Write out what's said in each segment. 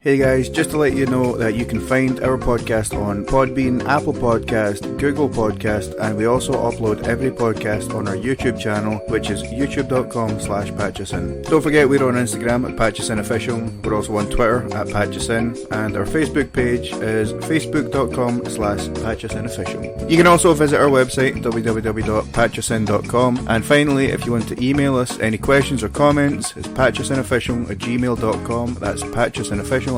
Hey guys, just to let you know that you can find our podcast on Podbean, Apple Podcast, Google Podcast, and we also upload every podcast on our YouTube channel, which is youtube.com/patchusin. Don't forget we're on Instagram at patchusinofficial. We're also on Twitter at patchusin, and our Facebook page is facebook.com/patchusinofficial. You can also visit our website www.patchusin.com, and finally, if you want to email us any questions or comments, it's patchusinofficial@gmail.com. That's patchusinofficial@gmail.com.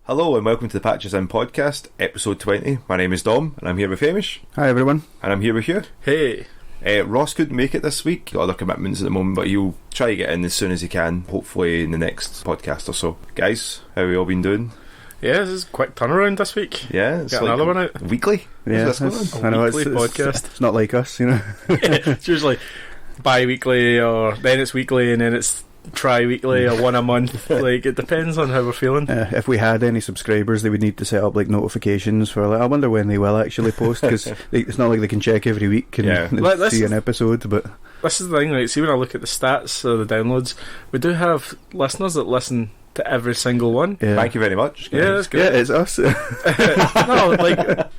Hello and welcome to the Patches In podcast, episode 20. My name is Dom and I'm here with Hamish. Hi everyone. And I'm here with Hugh. Hey. Ross couldn't make it this week, got other commitments at the moment, but he'll try to get in as soon as he can, hopefully in the next podcast or so. Guys, how have we all been doing? Yeah, this is a quick turnaround this week. Yeah, it's got like another one out. Weekly? Yeah, I know, it's podcast. It's not like us, you know. It's usually bi-weekly, or then it's weekly, and then it's tri-weekly, or one a month. Like, it depends on how we're feeling. If we had any subscribers, they would need to set up like notifications for like, I wonder when they will actually post, because it's not like they can check every week and see an episode. But this is the thing, like, see, when I look at the stats of the downloads, we do have listeners that listen to every single one. Yeah. Thank you very much. Yeah, that's good. Yeah, it's us. No, like,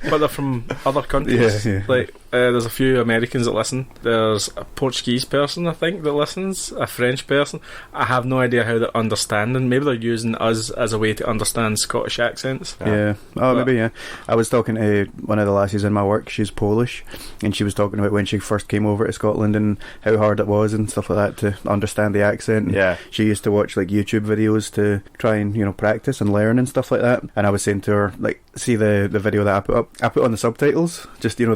but they're from other countries. Yeah. Like, there's a few Americans that listen. There's a Portuguese person, I think, that listens. A French person. I have no idea how they're understanding. Maybe they're using us as a way to understand Scottish accents. Yeah. Oh, maybe. Yeah. I was talking to one of the lassies in my work. She's Polish, and she was talking about when she first came over to Scotland and how hard it was and stuff like that to understand the accent. And yeah. She used to watch like YouTube videos to try and practice and learn and stuff like that. And I was saying to her, like, see the video that I put up. I put on the subtitles, just the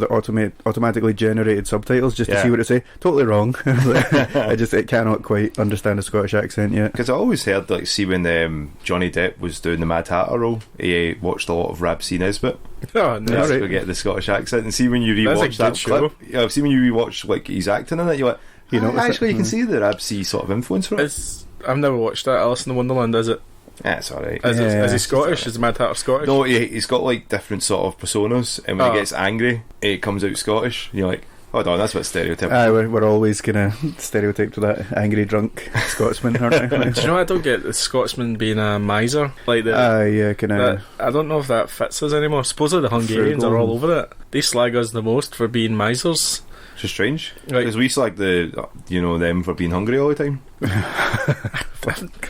automatically generated subtitles, just to see what it say. Totally wrong. It cannot quite understand a Scottish accent yet. Because I always heard, like, see when Johnny Depp was doing the Mad Hatter role, he watched a lot of Rab C. Nesbitt. Oh, no. Right. To get the Scottish accent, and see when you rewatch that clip, see when you rewatch like he's acting in it, you're like, you can see the Rab C sort of influence from it. I've never watched that. Alice in Wonderland, is it? Yeah, it's alright. Is he Scottish? Is the Mad Hatter Scottish? No, he's got like different sort of personas, and when he gets angry, it comes out Scottish. And you're like, hold on, that's what stereotypical. We're always kind of stereotyped to that angry drunk Scotsman, aren't we? Do you know what I don't get? The Scotsman being a miser. Like yeah, kind of. I don't know if that fits us anymore. Supposedly the Hungarians are all over it. They slag us the most for being misers. It's just strange, because we slag them for being hungry all the time.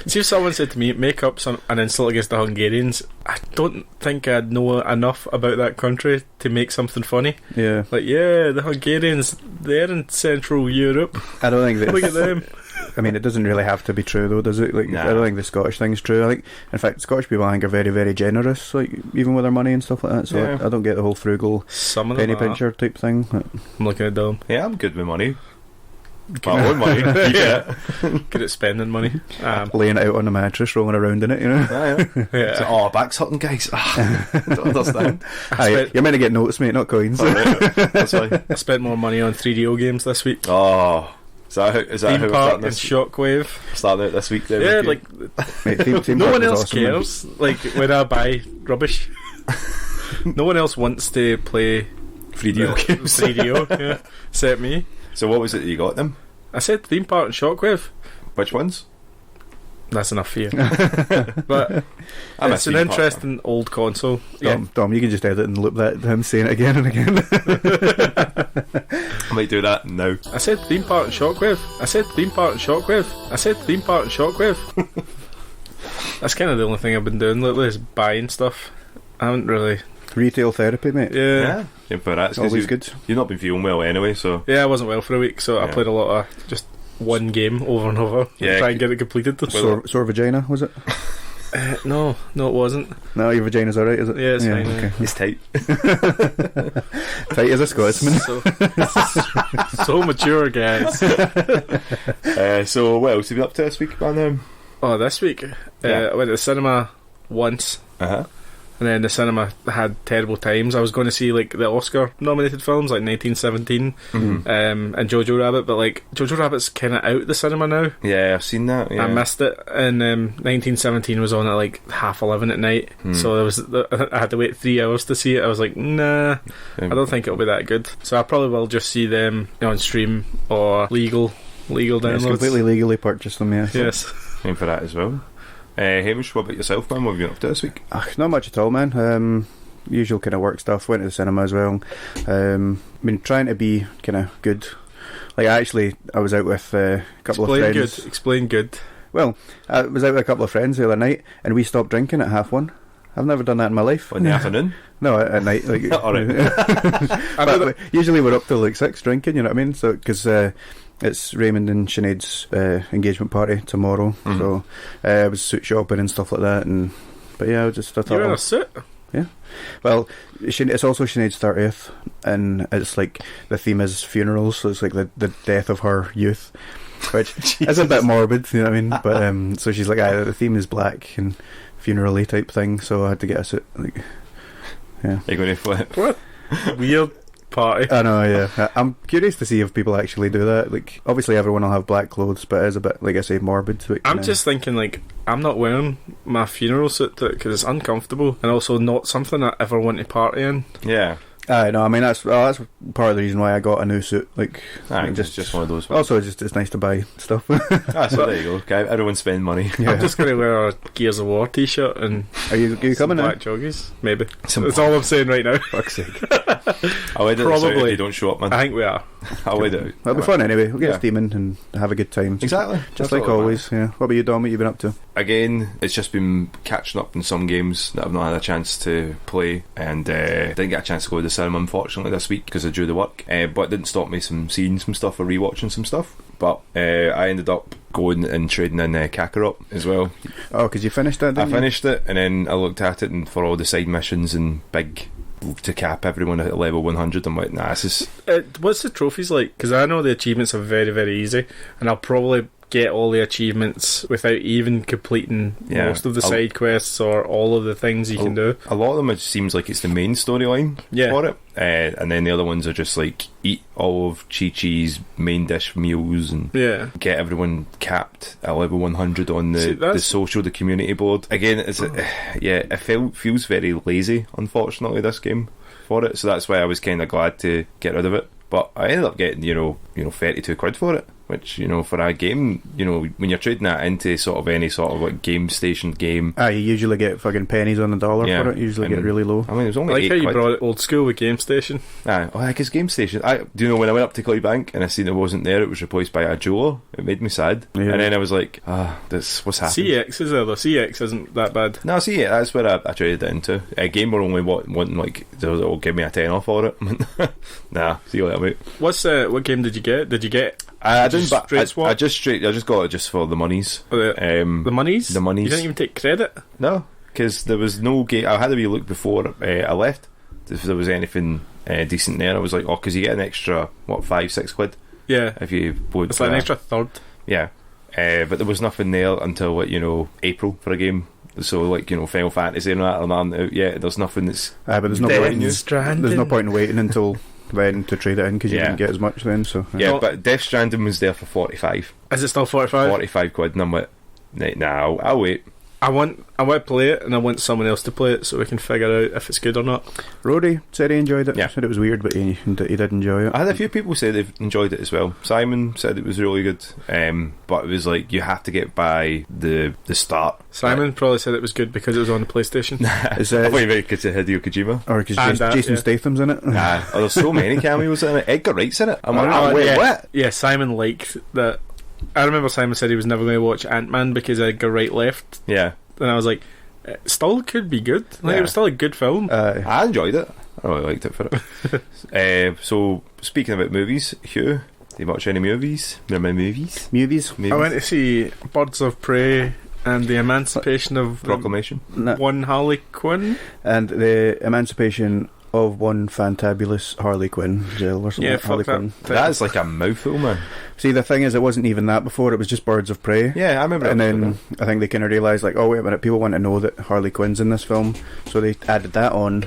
See, if someone said to me, make up an insult against the Hungarians, I don't think I'd know enough about that country to make something funny. Yeah. Like, yeah, the Hungarians, they're in Central Europe. I don't think look at them. I mean, it doesn't really have to be true, though, does it? Like, nah. I don't think the Scottish thing's true. I think, in fact, Scottish people, I think, are very, very generous, like, even with their money and stuff like that. So I don't get the whole frugal penny pincher type thing. I'm looking at them. Yeah, I'm good with money. My own money. Good at spending money. Laying it out on the mattress, rolling around in it, Yeah. So, back's hurting, guys. I don't understand. You're meant to get notes, mate, not coins. That's fine. I spent more money on 3DO games this week. Oh, is that how Theme Park and Shockwave starting out this week? Then, yeah, like mate, theme no one else awesome, cares. Man. Like, when I buy rubbish, no one else wants to play 3DO games. 3DO, yeah, except me. So what was it that you got them? I said Theme Park and Shockwave. Which ones? That's enough for you. But it's an interesting old console. Dom, you can just edit and loop that him saying it again and again. I might do that now. I said Theme Park and Shockwave. I said Theme Park and Shockwave. I said Theme Park and Shockwave. That's kind of the only thing I've been doing lately, is buying stuff. I haven't really... Retail therapy, mate. Yeah, but that's always good. You've not been feeling well anyway, so... Yeah, I wasn't well for a week, so I played a lot of just one game over and over to try and get it completed. Sore vagina, was it? No, it wasn't. No, your vagina's alright, is it? Yeah, it's fine. Okay. It's tight. Tight as a Scotsman. So mature, guys. So what else have you been up to this week, man? This week? I went to the cinema once. And then the cinema had terrible times. I was going to see like the Oscar nominated films like 1917 and Jojo Rabbit, but like Jojo Rabbit's kind of out the cinema now. Yeah, I've seen that. Yeah. I missed it, and 1917 was on at like 11:30 at night, so I had to wait 3 hours to see it. I was like, nah, I don't think it'll be that good. So I probably will just see them on stream or legal downloads. It's completely legally purchased them. Yes. Aim for that as well. Hamish, what about yourself, man? What have you been up to this week? Not much at all, man. Usual kind of work stuff. Went to the cinema as well. Been trying to be kind of good. Like, I was out with a couple of friends. Explain good. Well, I was out with a couple of friends the other night, and we stopped drinking at 1:30. I've never done that in my life. In the afternoon? No, at night. Like, Alright. but usually we're up till like 6 drinking, you know what I mean? So, because it's Raymond and Sinead's engagement party tomorrow, so I was suit shopping and stuff like that. But yeah, I thought You're in a suit? Yeah. Well, it's also Sinead's 30th, and it's like the theme is funerals, so it's like the death of her youth, which is a bit morbid, you know what I mean? But so she's like, the theme is black and funeral-y type thing, so I had to get a suit. Like, yeah. You're going to flip. What? Weird party. I know, yeah. I'm curious to see if people actually do that. Like, obviously everyone will have black clothes, but it is a bit, like I say, morbid. But, I'm just thinking, like, I'm not wearing my funeral suit because it's uncomfortable and also not something I ever want to party in. Yeah. No, I mean that's part of the reason why I got a new suit. Like, just one of those ones. Also, it's nice to buy stuff. So there you go. Okay, everyone spend money. Yeah. I'm just going to wear a Gears of War t-shirt and Are you coming black now? joggies. Maybe that's all I'm saying right now. Fuck's sake. I'll edit this out if Probably. you don't show up, man. I think we are. I'll edit it out. It'll be fun anyway. We'll get Yeah. steaming and have a good time. Exactly. Just That's like what it always. Yeah. What about you, Dom? What you been up to? Again, it's just been catching up in some games that I've not had a chance to play, and didn't get a chance to go to the cinema unfortunately this week because I drew the work, but it didn't stop me from seeing some stuff or rewatching some stuff. But I ended up going and trading in Kakarot as well. Oh, because you finished that, didn't I finished it, and then I looked at it, and for all the side missions and big to cap everyone at level 100, I'm like, nah, this is... What's the trophies like? Because I know the achievements are very, very easy, and I'll probably get all the achievements without even completing most of the side quests or all of the things you can do. A lot of them, it seems like it's the main storyline for it, and then the other ones are just like eat all of Chi-Chi's main dish meals and get everyone capped at level 100 on the social, the community board. Again, it feels very lazy, unfortunately, this game for it, so that's why I was kind of glad to get rid of it. But I ended up getting, 32 quid for it, which, for a game, when you're trading that into sort of any sort of like game station game. you usually get fucking pennies on the dollar for it. You usually get really low. I mean, it was only I like 8 how you quid. brought it old school with Game Station. It's Game Station. When I went up to Clydebank and I seen it wasn't there, it was replaced by a jeweler. It made me sad. Yeah. And then I was like, what's happening? CX is there though. CX isn't that bad. No, see, that's where I traded it into. A game were only wanting like, they'll give me a 10 off for it. Nah, see you later, mate. What game did you get? Did you get? I didn't. I just got it just for the monies. The monies. The monies. You didn't even take credit. No, because there was no game. I had a wee look before I left if there was anything decent there. I was like, because you get an extra 5-6 quid. Yeah. If you would. It's like an extra third. Yeah. But there was nothing there until April for a game. So Final Fantasy and that aren't out yet. There's nothing that's. But there's no point. There's no point in waiting until then to trade it in because you didn't get as much then. So but Death Stranding was there for 45. Is it still 45? 45 quid, and I'm like, nah, I'll wait. I want to play it, and I want someone else to play it so we can figure out if it's good or not. Roddy said he enjoyed it. Yeah. Said it was weird, but he did enjoy it. I had a few people say they've enjoyed it as well. Simon said it was really good, but it was like you have to get by the start. Simon probably said it was good because it was on the PlayStation. I thought you meant because of Hideo Kojima, or because Jason Statham's in it. There's so many cameos in it. Edgar Wright's in it. I'm like, wait, what? Yeah, Simon liked that. I remember Simon said he was never going to watch Ant-Man because Edgar Wright left. Yeah. And I was like, it still could be good. It was still a good film. I enjoyed it. I really liked it for it. So, speaking about movies, Hugh, do you watch any movies? Remember movies? Movies? I went to see Birds of Prey and the Emancipation of Proclamation. One Harley Quinn. And the Emancipation of One Fantabulous Harley Quinn jail or something. Yeah, Harley Quinn. That's like a mouthful, man. See, the thing is, it wasn't even that before. It was just Birds of Prey. Yeah, I remember. And then I think they kind of realised, like, oh wait a minute, people want to know that Harley Quinn's in this film, so they added that on.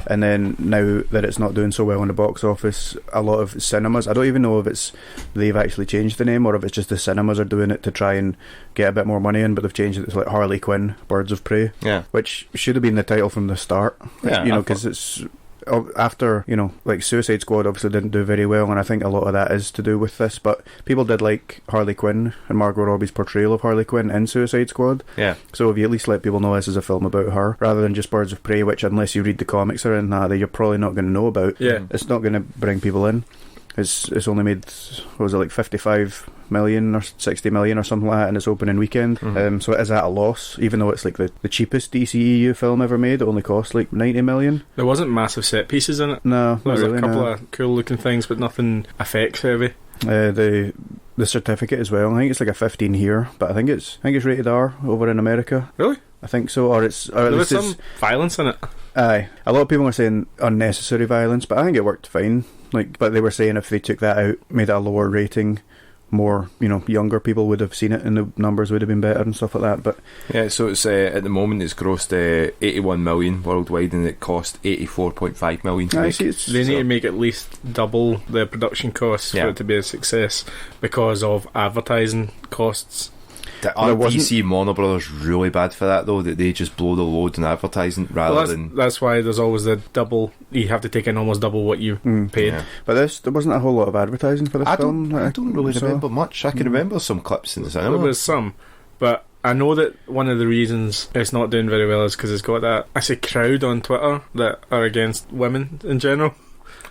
And then now that it's not doing so well in the box office, a lot of cinemas, I don't even know if they've actually changed the name or if it's just the cinemas are doing it to try and get a bit more money in, but they've changed it to like Harley Quinn, Birds of Prey, which should have been the title from the start. Yeah, because it's after, you know, like Suicide Squad obviously didn't do very well, and I think a lot of that is to do with this, but people did like Harley Quinn and Margot Robbie's portrayal of Harley Quinn in Suicide Squad. Yeah. So if you at least let people know this is a film about her, rather than just Birds of Prey, which unless you read the comics or anything that you're probably not going to know about, it's not going to bring people in. It's only made, what was it, like 55 million or 60 million or something like that in its opening weekend. So it is at a loss, even though it's like the cheapest DCEU film ever made. It only cost like 90 million. There wasn't massive set pieces in it. No, there was really, a couple of cool looking things, but nothing effects heavy. The certificate as well, I think it's like a 15 here, but I think it's rated R over in America. Really? I think so, or there was some violence in it. Aye, a lot of people are saying unnecessary violence, but I think it worked fine. Like, but they were saying if they took that out, made it a lower rating, more, you know, younger people would have seen it and the numbers would have been better and stuff like that. But yeah, so it's at the moment it's grossed 81 million worldwide, and it cost 84.5 million to make. They need to make at least double the production costs for it to be a success because of advertising costs. Aren't DC and Warner Brothers really bad for that though? That they just blow the load in advertising rather than. That's why there's always the double. You have to take in almost double what you paid. Yeah. But there wasn't a whole lot of advertising for this film. I don't really remember much. I can remember some clips in the cinema. There was some, but I know that one of the reasons it's not doing very well is because it's got that crowd on Twitter that are against women in general.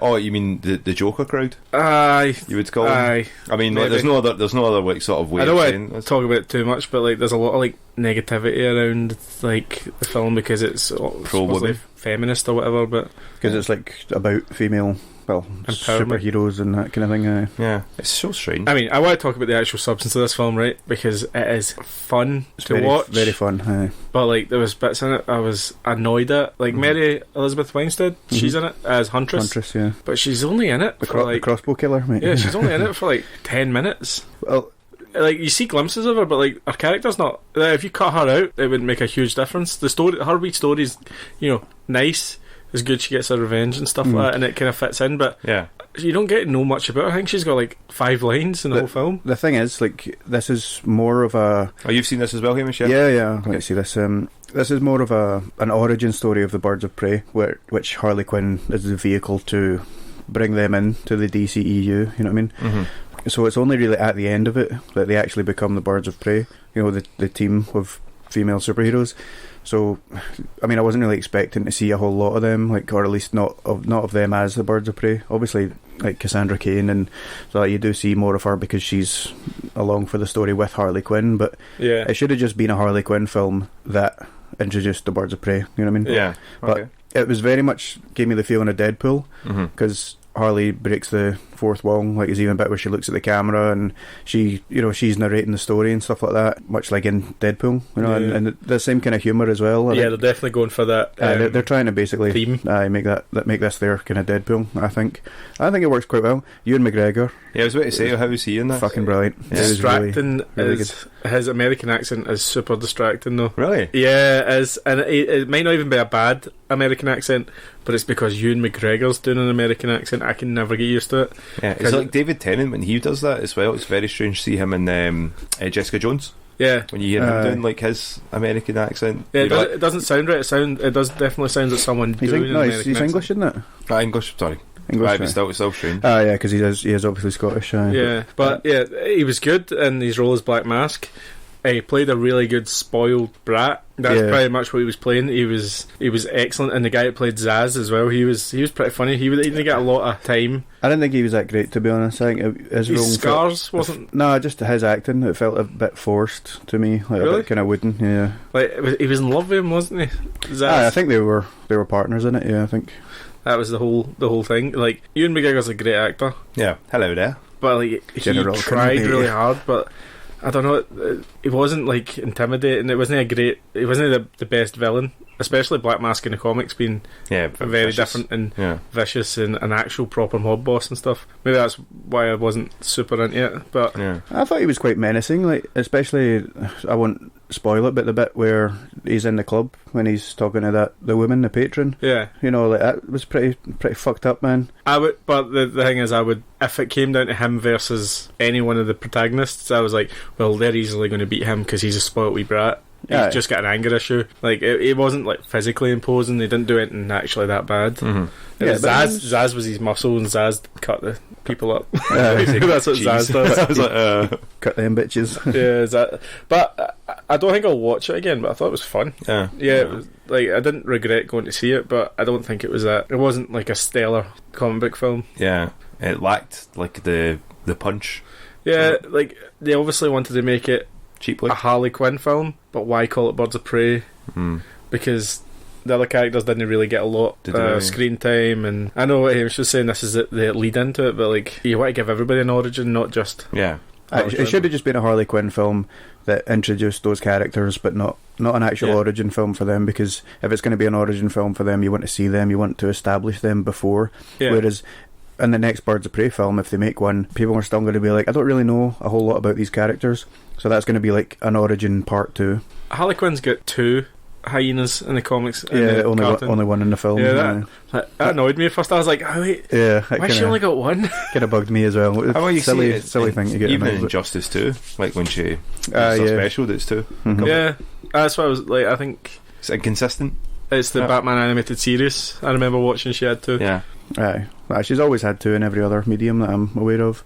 Oh, you mean the Joker crowd? Aye, you would call them. I mean, like, there's no other like sort of way. I don't want to talk about it too much, but like, there's a lot of like negativity around like the film because it's pro-women, feminist or whatever, but because it's like about female. Well, superheroes and that kind of thing. Yeah, it's so strange. I mean, I want to talk about the actual substance of this film, right? Because it is fun to watch. Very fun. But like, there was bits in it I was annoyed at. Like Mary Elizabeth Winstead, she's in it as Huntress. Yeah. But she's only in it for like the crossbow killer, mate. Yeah, she's only in it for like 10 minutes. Well, like, you see glimpses of her, but like, her character's not. If you cut her out, it would make a huge difference. The story, her wee story's, you know, nice. It's good she gets her revenge and stuff like that, and it kind of fits in, but you don't get to know much about her. I think she's got like 5 lines in the whole film. The thing is, like, this is more of a... Oh, you've seen this as well, Hamish? Yeah. Okay. Let's see this. This is more of an origin story of the Birds of Prey, which Harley Quinn is the vehicle to bring them into the DCEU, you know what I mean? So it's only really at the end of it that they actually become the Birds of Prey, you know, the team of female superheroes. So, I mean, I wasn't really expecting to see a whole lot of them, like, or at least not of them as the Birds of Prey. Obviously, like Cassandra Cain, and so you do see more of her because she's along for the story with Harley Quinn. But it should have just been a Harley Quinn film that introduced the Birds of Prey. You know what I mean? Yeah. But it was very much gave me the feeling of Deadpool because Harley breaks the fourth wall. Like, there's even a bit where she looks at the camera and she, you know, she's narrating the story and stuff like that, much like in Deadpool, you know, and the same kind of humour as well. They're definitely going for that. They're trying to basically theme. Make this their kind of Deadpool. I think it works quite well. Ewan McGregor. Yeah, I was about to say, how was he in that? Fucking brilliant. Yeah. Distracting. Really his American accent is super distracting though. Really? Yeah, it is, and it might not even be a bad American accent, but it's because Ewan McGregor's doing an American accent. I can never get used to it. Yeah, it's like David Tennant when he does that as well. It's very strange to see him in Jessica Jones. Yeah, when you hear him doing like his American accent. Yeah, it doesn't sound right. It does definitely sound like someone doing an American accent. He's English, isn't it? English, sorry. English, right, but still strange. Yeah, because he is obviously Scottish. But he was good in his role as Black Mask. He played a really good spoiled brat. That's pretty much what he was playing. He was excellent, and the guy that played Zaz as well. He was pretty funny. He didn't get a lot of time. I didn't think he was that great, to be honest. I think his role scars wasn't. No, just his acting. It felt a bit forced to me, like really? A bit kind of wooden. Yeah, like he was in love with him, wasn't he? Zaz. I think they were partners in it. Yeah, I think that was the whole thing. Like, Ewan McGregor's a great actor. Yeah, hello there. But like, he tried really hard, but I don't know. It wasn't like intimidating. It wasn't the best villain, especially Black Mask in the comics being very vicious. Different and vicious and an actual proper mob boss and stuff. Maybe that's why I wasn't super into it. But I thought he was quite menacing. Like, especially, I won't spoil it, but the bit where he's in the club when he's talking to the woman, the patron. Yeah, you know, like, that was pretty fucked up, man. But the thing is, if it came down to him versus any one of the protagonists, I was like, well, they're easily going to beat him because he's a spoilt wee brat. He's just got an anger issue. Like, it wasn't like physically imposing. They didn't do anything actually that bad. Zaz was his muscle, and Zaz cut the people up. That's what Zaz does. I was like, cut them bitches. But I don't think I'll watch it again. But I thought it was fun. It was, like, I didn't regret going to see it, but I don't think it was that. It wasn't like a stellar comic book film. Yeah, it lacked like the punch. Yeah, like they obviously wanted to make it cheaply a Harley Quinn film, but why call it Birds of Prey? Because the other characters didn't really get a lot screen time, and I know what Hamish was saying, this is the lead into it, but like, you want to give everybody an origin, not just it should have just been a Harley Quinn film that introduced those characters, but not an actual origin film for them, because if it's going to be an origin film for them, you want to see them, you want to establish them before, whereas in the next Birds of Prey film, if they make one, people are still going to be like, I don't really know a whole lot about these characters, so that's going to be like an origin part 2. Harley Quinn's got 2 hyenas in the comics. Only one in the film. That annoyed me at first. I was like, oh wait, why she only got one? Kind of bugged me as well. How about you silly thing to get even in Injustice 2, like when she special, that's 2. That's what I was like. I think it's inconsistent. It's the Batman animated series. I remember watching. She had 2. She's always had 2 in every other medium that I'm aware of.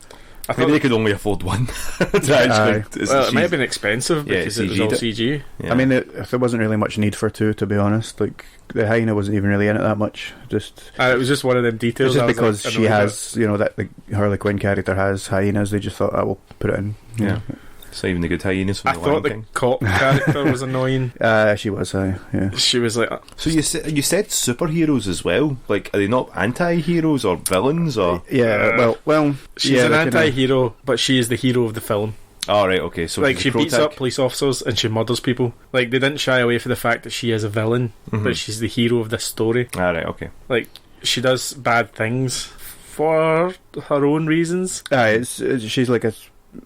I think they could only afford one. It might have been expensive because it was all CG. I mean, there wasn't really much need for 2, to be honest. Like, the hyena wasn't even really in it that much. It was just one of them details. Just because she has, that the Harley Quinn character has hyenas, they just thought, we'll put it in. Yeah. So even the good hyenas from I thought the cop character was annoying. She was, She was like... So you said superheroes as well? Like, are they not anti-heroes or villains? Or well... She's an anti-hero, but she is the hero of the film. Oh, right, okay. So like, she beats up police officers and she murders people. Like, they didn't shy away from the fact that she is a villain, but she's the hero of this story. Ah, right, okay. Like, she does bad things for her own reasons. She's like a...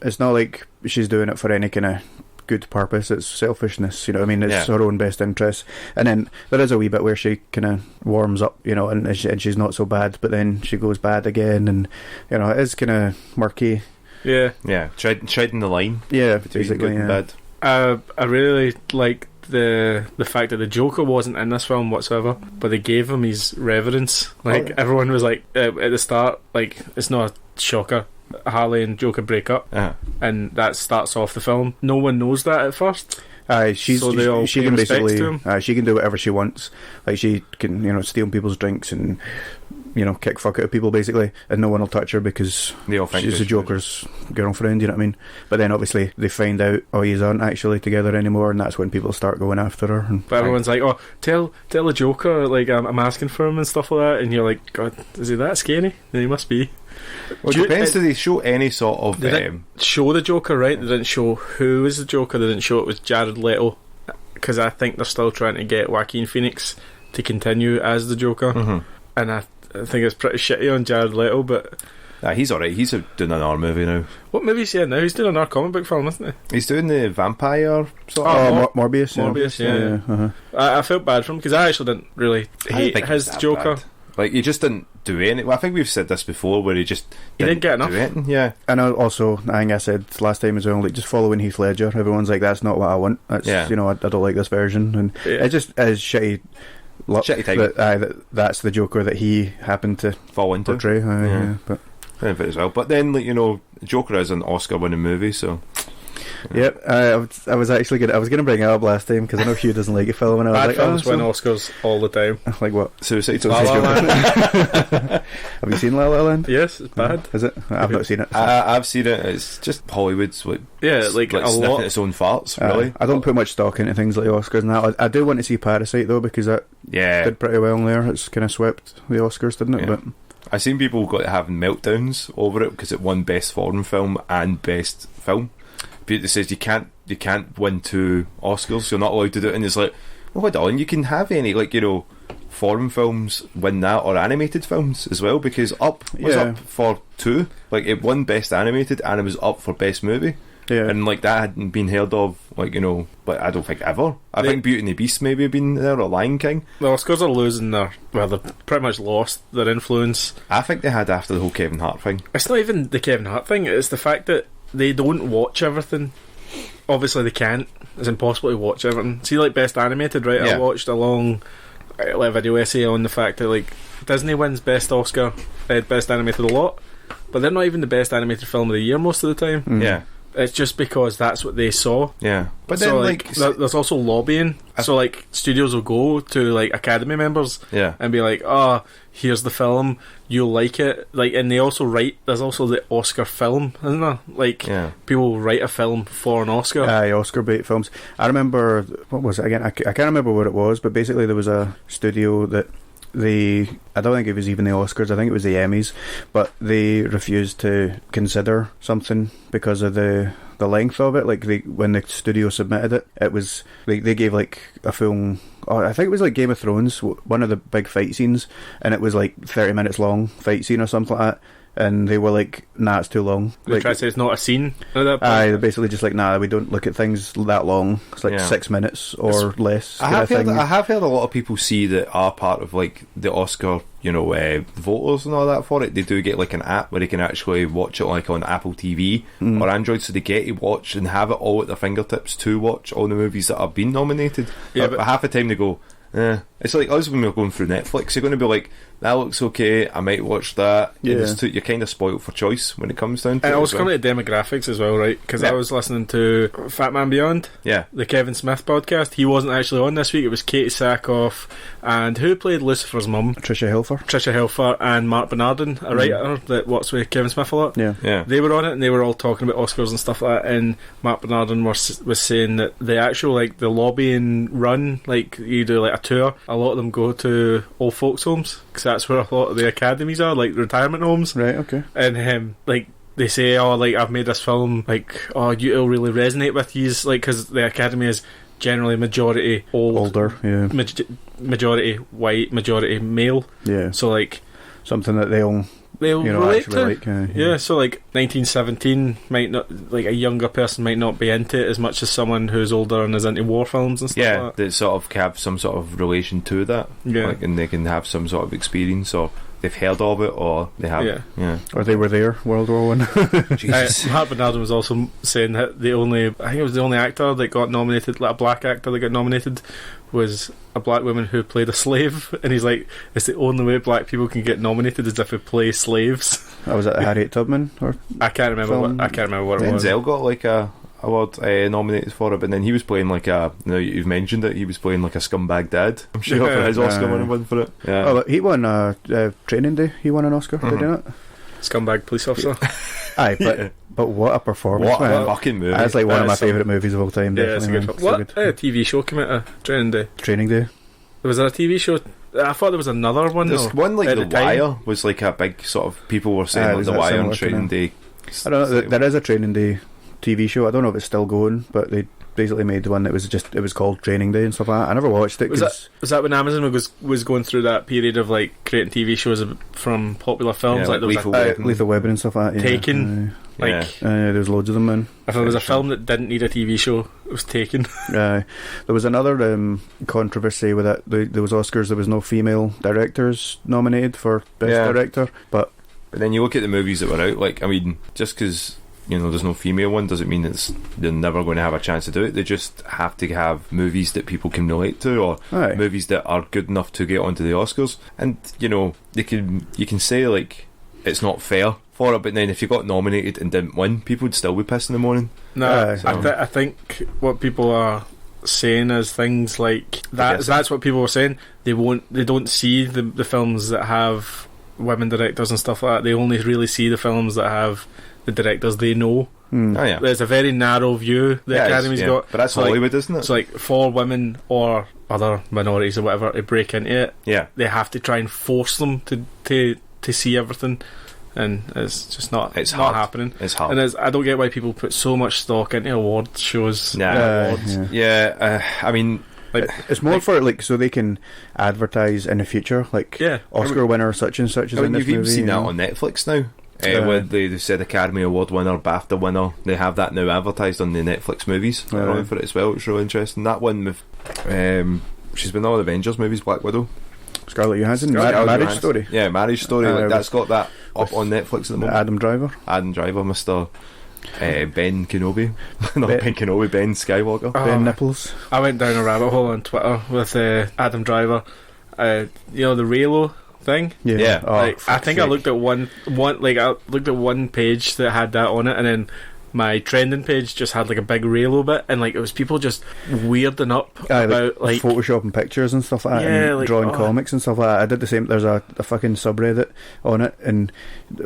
It's not like she's doing it for any kind of good purpose. It's selfishness, you know what I mean? It's her own best interest. And then there is a wee bit where she kind of warms up, and she's not so bad, but then she goes bad again, and it is kind of murky. Treading the line. Between good and bad. I really like the fact that the Joker wasn't in this film whatsoever, but they gave him his reverence. Like, everyone was like, at the start, like, it's not a shocker, Harley and Joker break up, and that starts off the film. No one knows that at first. She can basically she can do whatever she wants. Like, she can steal people's drinks and kick fuck out of people basically, and no one will touch her because she's the Joker's girlfriend, you know what I mean? But then obviously they find out these aren't actually together anymore, and that's when people start going after her. But everyone's like, tell the Joker, like, I'm asking for him and stuff like that, and you're like, God, is he that scary? Then he must be. Well, it depends. Do they show any sort of... They didn't show the Joker, right? They didn't show who was the Joker. They didn't show it was Jared Leto, because I think they're still trying to get Joaquin Phoenix to continue as the Joker, and I think it's pretty shitty on Jared Leto, but... he's alright. He's doing an R movie now. What movie is he in now? He's doing another comic book film, isn't he? He's doing the vampire sort of... Morbius. Morbius, yeah. I felt bad for him, because I actually didn't really hate his Joker. Bad. Like, he just didn't do anything. Well, I think we've said this before, where he didn't get enough. Do anything. Yeah. And also, I think I said last time as well, like, just following Heath Ledger. Everyone's like, that's not what I want. That's, I don't like this version. And it just is shitty. Shitty time. That's the Joker that he happened to fall into. Portray. But as well. But then, like, Joker is an Oscar-winning movie, so... Yep, I was actually going to bring it up last time because I know Hugh doesn't like a film, and I was bad like, films win Oscars all the time. Like what? Suicide La La Land. Have you seen La La Land? Yes, it's bad. Is it? I've not seen it. I've seen it. It's just Hollywood's like a lot its own farts. Really, I don't put much stock into things like the Oscars and that. I do want to see Parasite though, because that did pretty well there. It's kind of swept the Oscars, didn't it? Yeah. But I've seen people having meltdowns over it because it won Best Foreign Film and Best Film. It says you can't win 2 Oscars, you're not allowed to do it, and it's like, well, hold on, you can have any, like, foreign films win that, or animated films as well, because Up was up for 2, like, it won Best Animated and it was up for Best Movie, and like that hadn't been heard of, like, but I don't think ever. I think Beauty and the Beast maybe have been there, or Lion King. The Oscars are losing they've pretty much lost their influence. I think they had after the whole Kevin Hart thing. It's not even the Kevin Hart thing, it's the fact that they don't watch everything. obviously they can't. It's impossible to watch everything. See, like Best Animated, right? I watched a long like video essay on the fact that like Disney wins Best Oscar, Best Animated a lot, but they're not even the Best Animated Film of the Year most of the time. Yeah. It's just because that's what they saw. Yeah. But so, then, there's also lobbying. So, like, studios will go to, like, Academy members and be like, oh, here's the film, you'll like it. Like, and they also write, there's also the Oscar film, isn't there? Like, people write a film for an Oscar. Oscar bait films. I remember, what was it again? I can't remember what it was, but basically there was a studio that I don't think it was even the Oscars, I think it was the Emmys, but they refused to consider something because of the length of it. Like when the studio submitted it, it was they gave like a full, I think it was like Game of Thrones, one of the big fight scenes, and it was like 30 minutes long fight scene or something like that. And they were like, nah, it's too long. They try to say it's not a scene at that point. They're basically just like, nah, we don't look at things that long. It's like 6 minutes or less. I have heard a lot of people see that are part of like the Oscar, voters and all that for it. They do get like an app where they can actually watch it like on Apple TV or Android, so they get to watch and have it all at their fingertips to watch all the movies that have been nominated. Yeah, but half the time they go, it's like us when we're going through Netflix. You're going to be like, that looks okay, I might watch that. You're kind of spoiled for choice when it comes down to it. And also coming to demographics as well, right? Because I was listening to Fat Man Beyond, the Kevin Smith podcast. He wasn't actually on this week. It was Katie Sackhoff and who played Lucifer's mum? Tricia Helfer and Mark Bernardin, a writer that works with Kevin Smith a lot. Yeah. They were on it and they were all talking about Oscars and stuff like that. And Mark Bernardin was saying that the actual like the lobbying run, like you do like a tour, a lot of them go to old folks' homes because that's where a lot of the academies are, like retirement homes. Right, okay. And like they say, oh, like I've made this film, like, oh, it'll really resonate with you, like, because the academy is generally majority older, majority white, majority male. Yeah. So like something that they'll relate to. Like, so like 1917 might not, like a younger person might not be into it as much as someone who's older and is into war films and stuff like that. They sort of have some sort of relation to that, like, and they can have some sort of experience, or they've heard of it, or they have, or they were there, World War One. Mark Bernardin was also saying that I think it was the only actor that got nominated, like a black actor that got nominated, was a black woman who played a slave, and he's like, it's the only way black people can get nominated is if they play slaves. Was that Harriet Tubman? Or I can't remember what it was. Denzel got like a award nominated for it, but then he was playing like you've mentioned it, he was playing like a scumbag dad, I'm sure, for his Oscar winning one for it. He won Training Day, he won an Oscar, did he not? Scumbag police officer. Aye, but what a performance! What a fucking movie! That's like one of my favourite movies of all time. Yeah, it's a good film. What TV show came out of Training Day? Training Day. Was there a TV show? I thought there was another one. There's one like The Wire was like a big sort of, people were saying like The Wire and Training Day. I don't know. There is a Training Day TV show. I don't know if it's still going, but they basically made one that was it was called Training Day and stuff like that. I never watched it. Was that when Amazon was going through that period of like creating TV shows from popular films, like Lethal Weapon and stuff like that? Taken. There's loads of them, man. If there was a film that didn't need a TV show, it was Taken. There was another controversy with that. There was Oscars. There was no female directors nominated for Best Director, but then you look at the movies that were out. Like, I mean, just because there's no female one doesn't mean they're never going to have a chance to do it. They just have to have movies that people can relate to, or movies that are good enough to get onto the Oscars. And you can say like it's not fair for it, but then if you got nominated and didn't win, people would still be pissed in the morning. No, I think what people are saying is things like that. That's what people are saying. They don't see the films that have women directors and stuff like that. They only really see the films that have the directors they know. There's a very narrow view the Academy's got. But that's Hollywood, isn't it? So like for women or other minorities or whatever to break into it, they have to try and force them to see everything. And it's just not happening. It's hard. And I don't get why people put so much stock into award shows. I mean, like, it's more for like so they can advertise in the future, like Oscar winner such and such is in this movie. You've even seen that on Netflix now. Where they said Academy Award winner, BAFTA winner, they have that now advertised on the Netflix movies for it as well. It's really interesting. That one with she's been in all the Avengers movies, Black Widow. Scarlett Johansson, Marriage Story. Yeah, Marriage Story. That's got that up on Netflix at the moment. Adam Driver, Mr. Ben Kenobi. Not Ben Kenobi, Ben Skywalker. Ben Nipples. I went down a rabbit hole on Twitter with Adam Driver. The Raylo thing. Yeah. I think I looked at one page that had that on it, and then my trending page just had like a big Raylo bit, and like it was people just weirding up about like photoshopping pictures and stuff like that, and like, drawing comics and stuff like that. I did the same. There's a fucking subreddit on it, and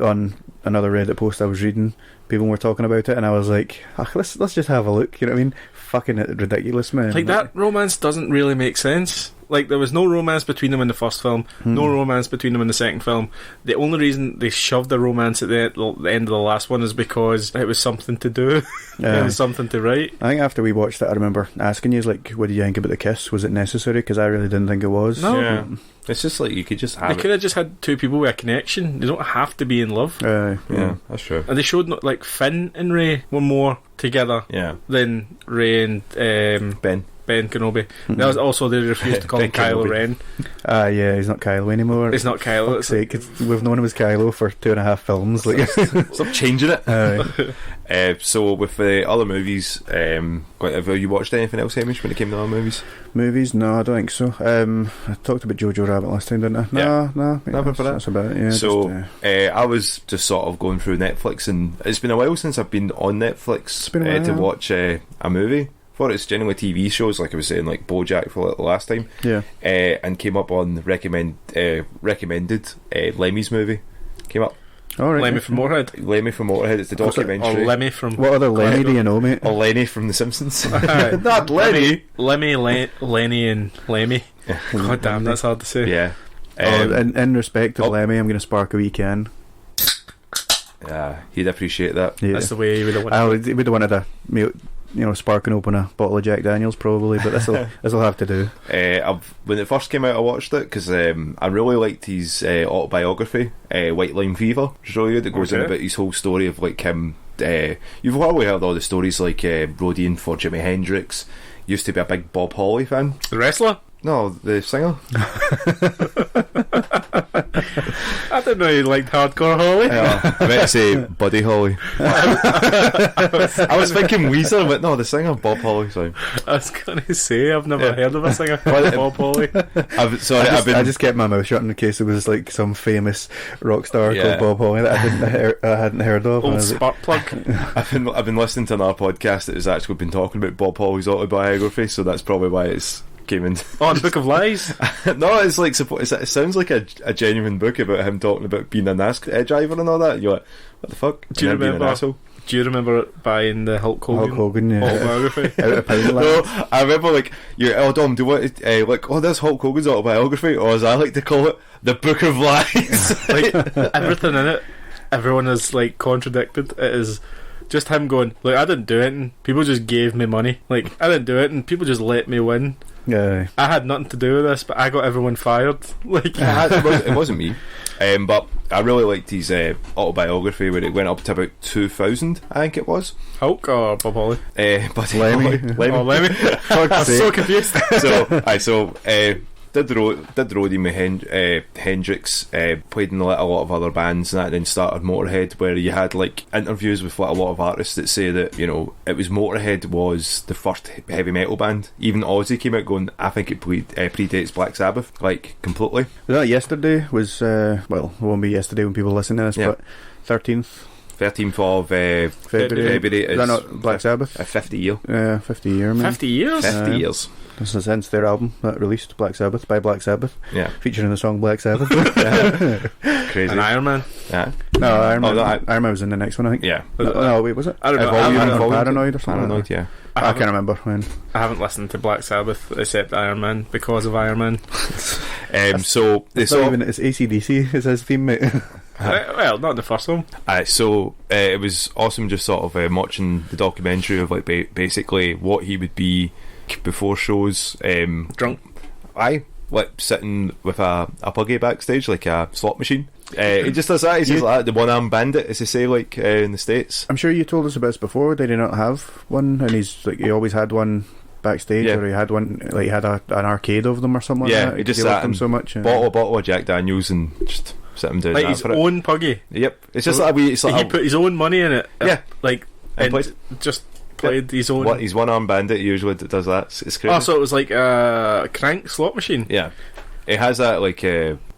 on another Reddit post I was reading, people were talking about it, and I was like, let's just have a look. You know what I mean? Fucking ridiculous, man. Like that romance doesn't really make sense. Like there was no romance between them in the first film, no romance between them in the second film. The only reason they shoved the romance at the end of the last one is because it was something to do. It was something to write. I think after we watched it, I remember asking you, like, what did you think about the kiss? Was it necessary? Because I really didn't think it was. No. Yeah. It's just like you could just have They could have just had two people with a connection. They don't have to be in love. Yeah, that's true. And they showed like Finn and Rey were more together than Rey and Ben Kenobi. That was also they refused to call him Kylo Ren. Yeah, he's not Kylo anymore. He's not Kylo. Fuck's sake, we've known him as Kylo for 2.5 films. Like, stop changing it. So with the other movies, have you watched anything else, Hamish, when it came to other movies? Movies? No, I don't think so. I talked about Jojo Rabbit last time, didn't I? No, nothing for that. That's about it. Yeah. So I was just sort of going through Netflix, and it's been a while since I've been on Netflix to watch a movie. For it's generally TV shows, like I was saying, like BoJack for the last time. Yeah. And came up on recommended Lemmy's movie. Came up. All right. Lemmy from Motorhead. Lemmy from Motorhead. It's the documentary. Or Lemmy from... What other Lemmy do you know, mate? Or Lenny from The Simpsons. Not Lenny. Lenny, and Lemmy. God damn, that's hard to say. Yeah. In respect of Lemmy, I'm going to spark a wee can. Yeah, he'd appreciate that. Yeah. That's the way he would have wanted. He would have wanted a spark and open a bottle of Jack Daniels probably, but this'll have to do. When it first came out, I watched it because I really liked his autobiography, White Line Fever, which is really good. It goes in about his whole story of like him. You've probably heard all the stories like roadieing for Jimi Hendrix. Used to be a big Bob Holly fan. The wrestler? No, the singer. I didn't know you liked hardcore Holly. I meant to say Buddy Holly. I was thinking Weezer, but no, the singer Bob Holly. Sorry. I was going to say I've never heard of a singer called Bob Holly. I just kept my mouth shut in case it was like some famous rock star called Bob Holly that I hadn't heard of. Old spark plug. I've been listening to another podcast that has actually been talking about Bob Holly's autobiography, so that's probably why it's came in. Oh, the Book of Lies. No, it's like it sounds like a genuine book about him talking about being a NASCAR driver and all that. You're like, what the fuck? Do you remember buying the Hulk Hogan autobiography? No, I remember like Dom, do you want to, there's Hulk Hogan's autobiography, or as I like to call it, the Book of Lies. Like everything in it, everyone is like contradicted. It is just him going, like, I didn't do it, and people just gave me money. Like, I didn't do it, and people just let me win. Yeah, I had nothing to do with this, but I got everyone fired. Like, it wasn't me. But I really liked his autobiography where it went up to about 2000, I think it was. Hulk or Bob Holly? Lemmy. Oh, Lemmy. I'm so confused. Did the roadie with Hendrix, played in a lot of other bands, and that then started Motorhead, where you had like interviews with like a lot of artists that say that, you know, it was Motorhead was the first heavy metal band. Even Ozzy came out going, I think it predates Black Sabbath, like completely. Was that yesterday? Well, it won't be yesterday when people listen to this, but 13th of February is that not Black Sabbath? A 50 year. Yeah, 50 year, man. 50 years? 50 years. This is since their album that released, Black Sabbath, by Black Sabbath. Yeah. Featuring the song Black Sabbath. Crazy. And Iron Man. Yeah. No, Iron Man was in the next one, I think. Yeah. No, wait, was it? I don't know. Paranoid or something? Paranoid, yeah. I can't remember when. I haven't listened to Black Sabbath except Iron Man because of Iron Man. It's AC/DC is his theme, mate. Well, not the first one. It was awesome just sort of watching the documentary of like basically what he would be before shows. Drunk. Like sitting with a buggy backstage, like a slot machine. He just does that. He says like the one-armed bandit, as they say, like in the States. I'm sure you told us about this before. Did he not have one? And he always had one backstage, or he had one, like he had an arcade of them or something like that. He just sat them so much. Bottle of Jack Daniels and just sit him down like his own puggy. Yep, it's just like he put his own money in it. Yeah, like and just played his own. He's one-armed bandit usually that does that. It's crazy. Oh, so it was like a crank slot machine. Yeah, it has that like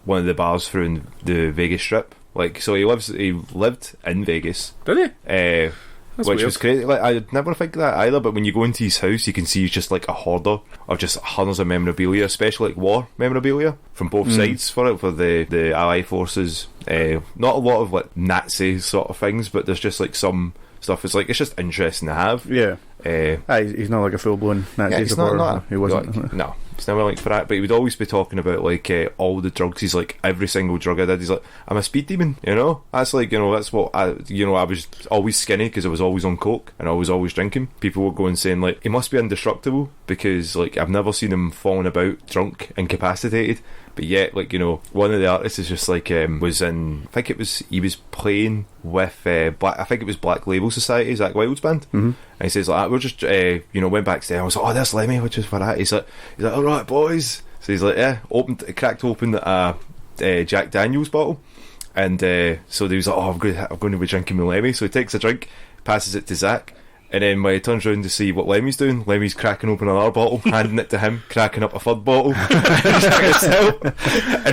one of the bars through in the Vegas Strip. Like, so he lived in Vegas. Did he? Which weird. was crazy. Like, I'd never think that either, but when you go into his house, you can see he's just like a hoarder of just hundreds of memorabilia, especially like war memorabilia from both sides for the Allied forces. Not a lot of like Nazi sort of things, but there's just like some stuff. It's just interesting to have. Yeah. He's not like a full-blown Nazi supporter. He wasn't. Like, no, it's never like for that. But he would always be talking about like all the drugs. He's like, every single drug I did. He's like, I'm a speed demon. You know, that's like, that's what I was always skinny because I was always on coke and I was always drinking. People would go and saying like, he must be indestructible because like I've never seen him falling about drunk, incapacitated. But yet, like, one of the artists is just like was in. I think he was playing with I think it was Black Label Society, Zakk Wylde's band, and he says like, we're just went backstage. I was like, oh, there's Lemmy, which is for that. He's like, all right, boys. So he's like, yeah, cracked open a Jack Daniels bottle, and so he was like, oh, I'm going to be drinking with Lemmy. So he takes a drink, passes it to Zach. And then when he turns around to see what Lemmy's doing, Lemmy's cracking open another bottle, handing it to him, cracking up a third bottle. And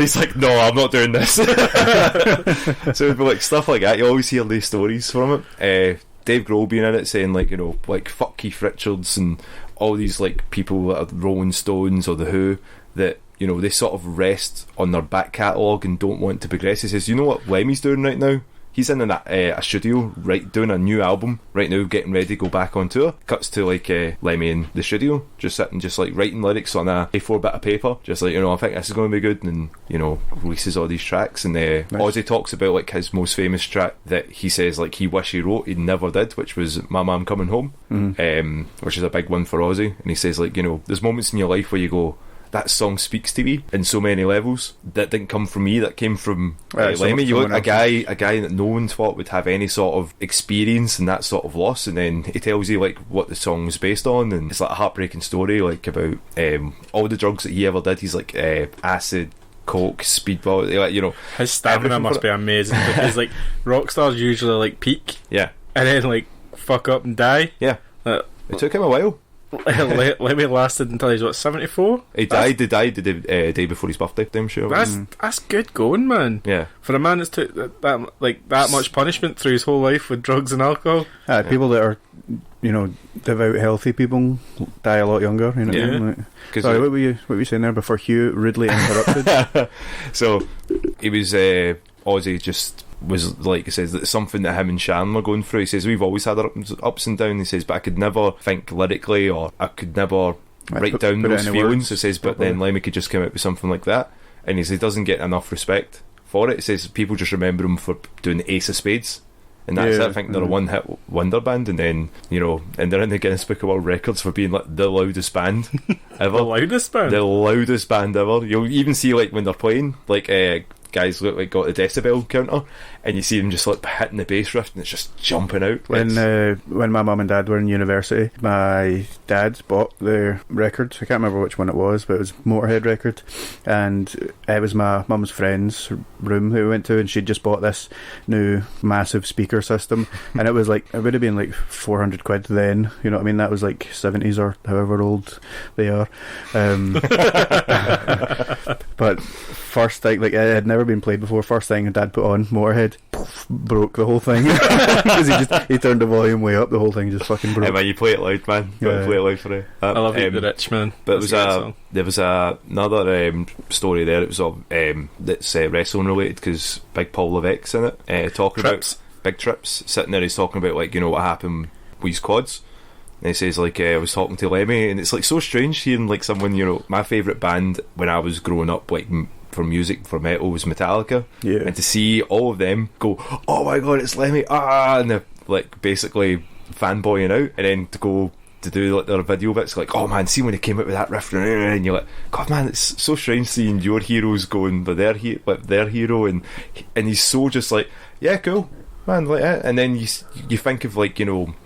he's like, no, I'm not doing this. So it'd be like stuff like that. You always hear these stories from it. Dave Grohl being in it, saying like, like fuck Keith Richards and all these like people that are Rolling Stones or The Who that, they sort of rest on their back catalogue and don't want to progress. He says, you know what Lemmy's doing right now? He's in a studio, doing a new album right now, getting ready to go back on tour. Cuts to like Lemmy in the studio, just sitting, just like writing lyrics on a A4 bit of paper, just like, I think this is going to be good, and releases all these tracks. And nice. Ozzy talks about like his most famous track that he says like he wish he wrote, he never did, which was My Mom Coming Home, which is a big one for Ozzy. And he says like, there's moments in your life where you go, that song speaks to me in so many levels. That didn't come from me, that came from Lemmy. You look a guy that no one thought would have any sort of experience and that sort of loss, and then he tells you like what the song was based on, and it's like a heartbreaking story like about all the drugs that he ever did. He's like acid, coke, speedball, like, his stamina must be amazing because like rock stars usually like peak, and then like fuck up and die. It took him a while. Lemmy lasted until he's 74. He died the day before his birthday. I'm sure. That's good going, man. Yeah, for a man that's took that much punishment through his whole life with drugs and alcohol. People that are devout healthy people die a lot younger. Sorry, what were you saying there before Hugh rudely interrupted? So he was Ozzy just was like, he says, that's something that him and Sharon were going through. He says we've always had our ups and downs. He says, but I could never think lyrically, or I could never write down those feelings. He says, but then Lemmy could just come out with something like that, and he says he doesn't get enough respect for it. He says people just remember him for doing the Ace of Spades, and that's it. I think they're a one-hit wonder band, and then and they're in the Guinness Book of World Records for being like the loudest band ever. The loudest band ever. You'll even see like when they're playing, like guys look like got the decibel counter, and you see them just like hitting the bass riff, and it's just jumping out. When my mum and dad were in university, my dad bought the record. I can't remember which one it was, but it was Motorhead record, and it was my mum's friend's room who we went to, and she'd just bought this new massive speaker system, and it was like, it would have been like 400 quid then, you know what I mean? That was like 70s or however old they are. But first thing, like, it had never been played before. First thing Dad put on Motorhead, poof, broke the whole thing because he turned the volume way up. The whole thing just fucking broke. Hey man, you play it loud, man. Play it loud for it. I love it, the rich man. But there was another story there. It was that's wrestling related, because Big Paul Levesque's in it, talking about big trips. Sitting there, he's talking about like what happened with his quads. And he says like, I was talking to Lemmy, and it's like so strange hearing like someone, my favourite band when I was growing up, like for music, for metal, was Metallica, and to see all of them go, oh my god, it's Lemmy, and they're like basically fanboying out, and then to go to do like their video bits, like, oh man, see when he came out with that riff, and you're like, god man, it's so strange seeing your heroes going with their hero, and he's so just like, yeah, cool man, like that. And then you think of like,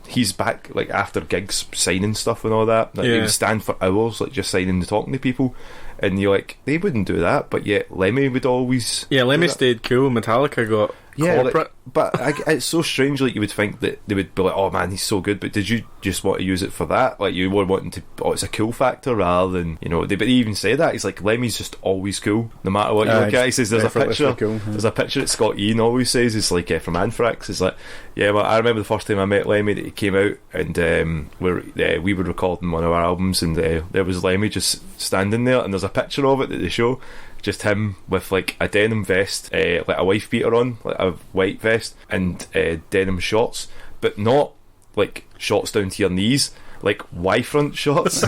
he's back like after gigs signing stuff and all that, like he would stand for hours like just signing and talking to people, and you're like, they wouldn't do that, but yet Lemmy would always Lemmy stayed cool. Metallica got corporate. But it's so strange. Like, you would think that they would be like, "Oh man, he's so good," but did you just want to use it for that? Like, you were wanting to, it's a cool factor rather than, you know. But he even said that he's like, Lemmy's just always cool, no matter what you look at. He says there's a picture. Cool, There's a picture that Scott Ian always says. It's like from Anthrax. It's like, yeah, well, I remember the first time I met Lemmy that he came out, and we were recording one of our albums, and there was Lemmy just standing there, and there's a picture of it that they show. Just him with like a denim vest, like a wife beater on, like a white vest, and denim shorts, but not like shorts down to your knees, like Y-front shorts.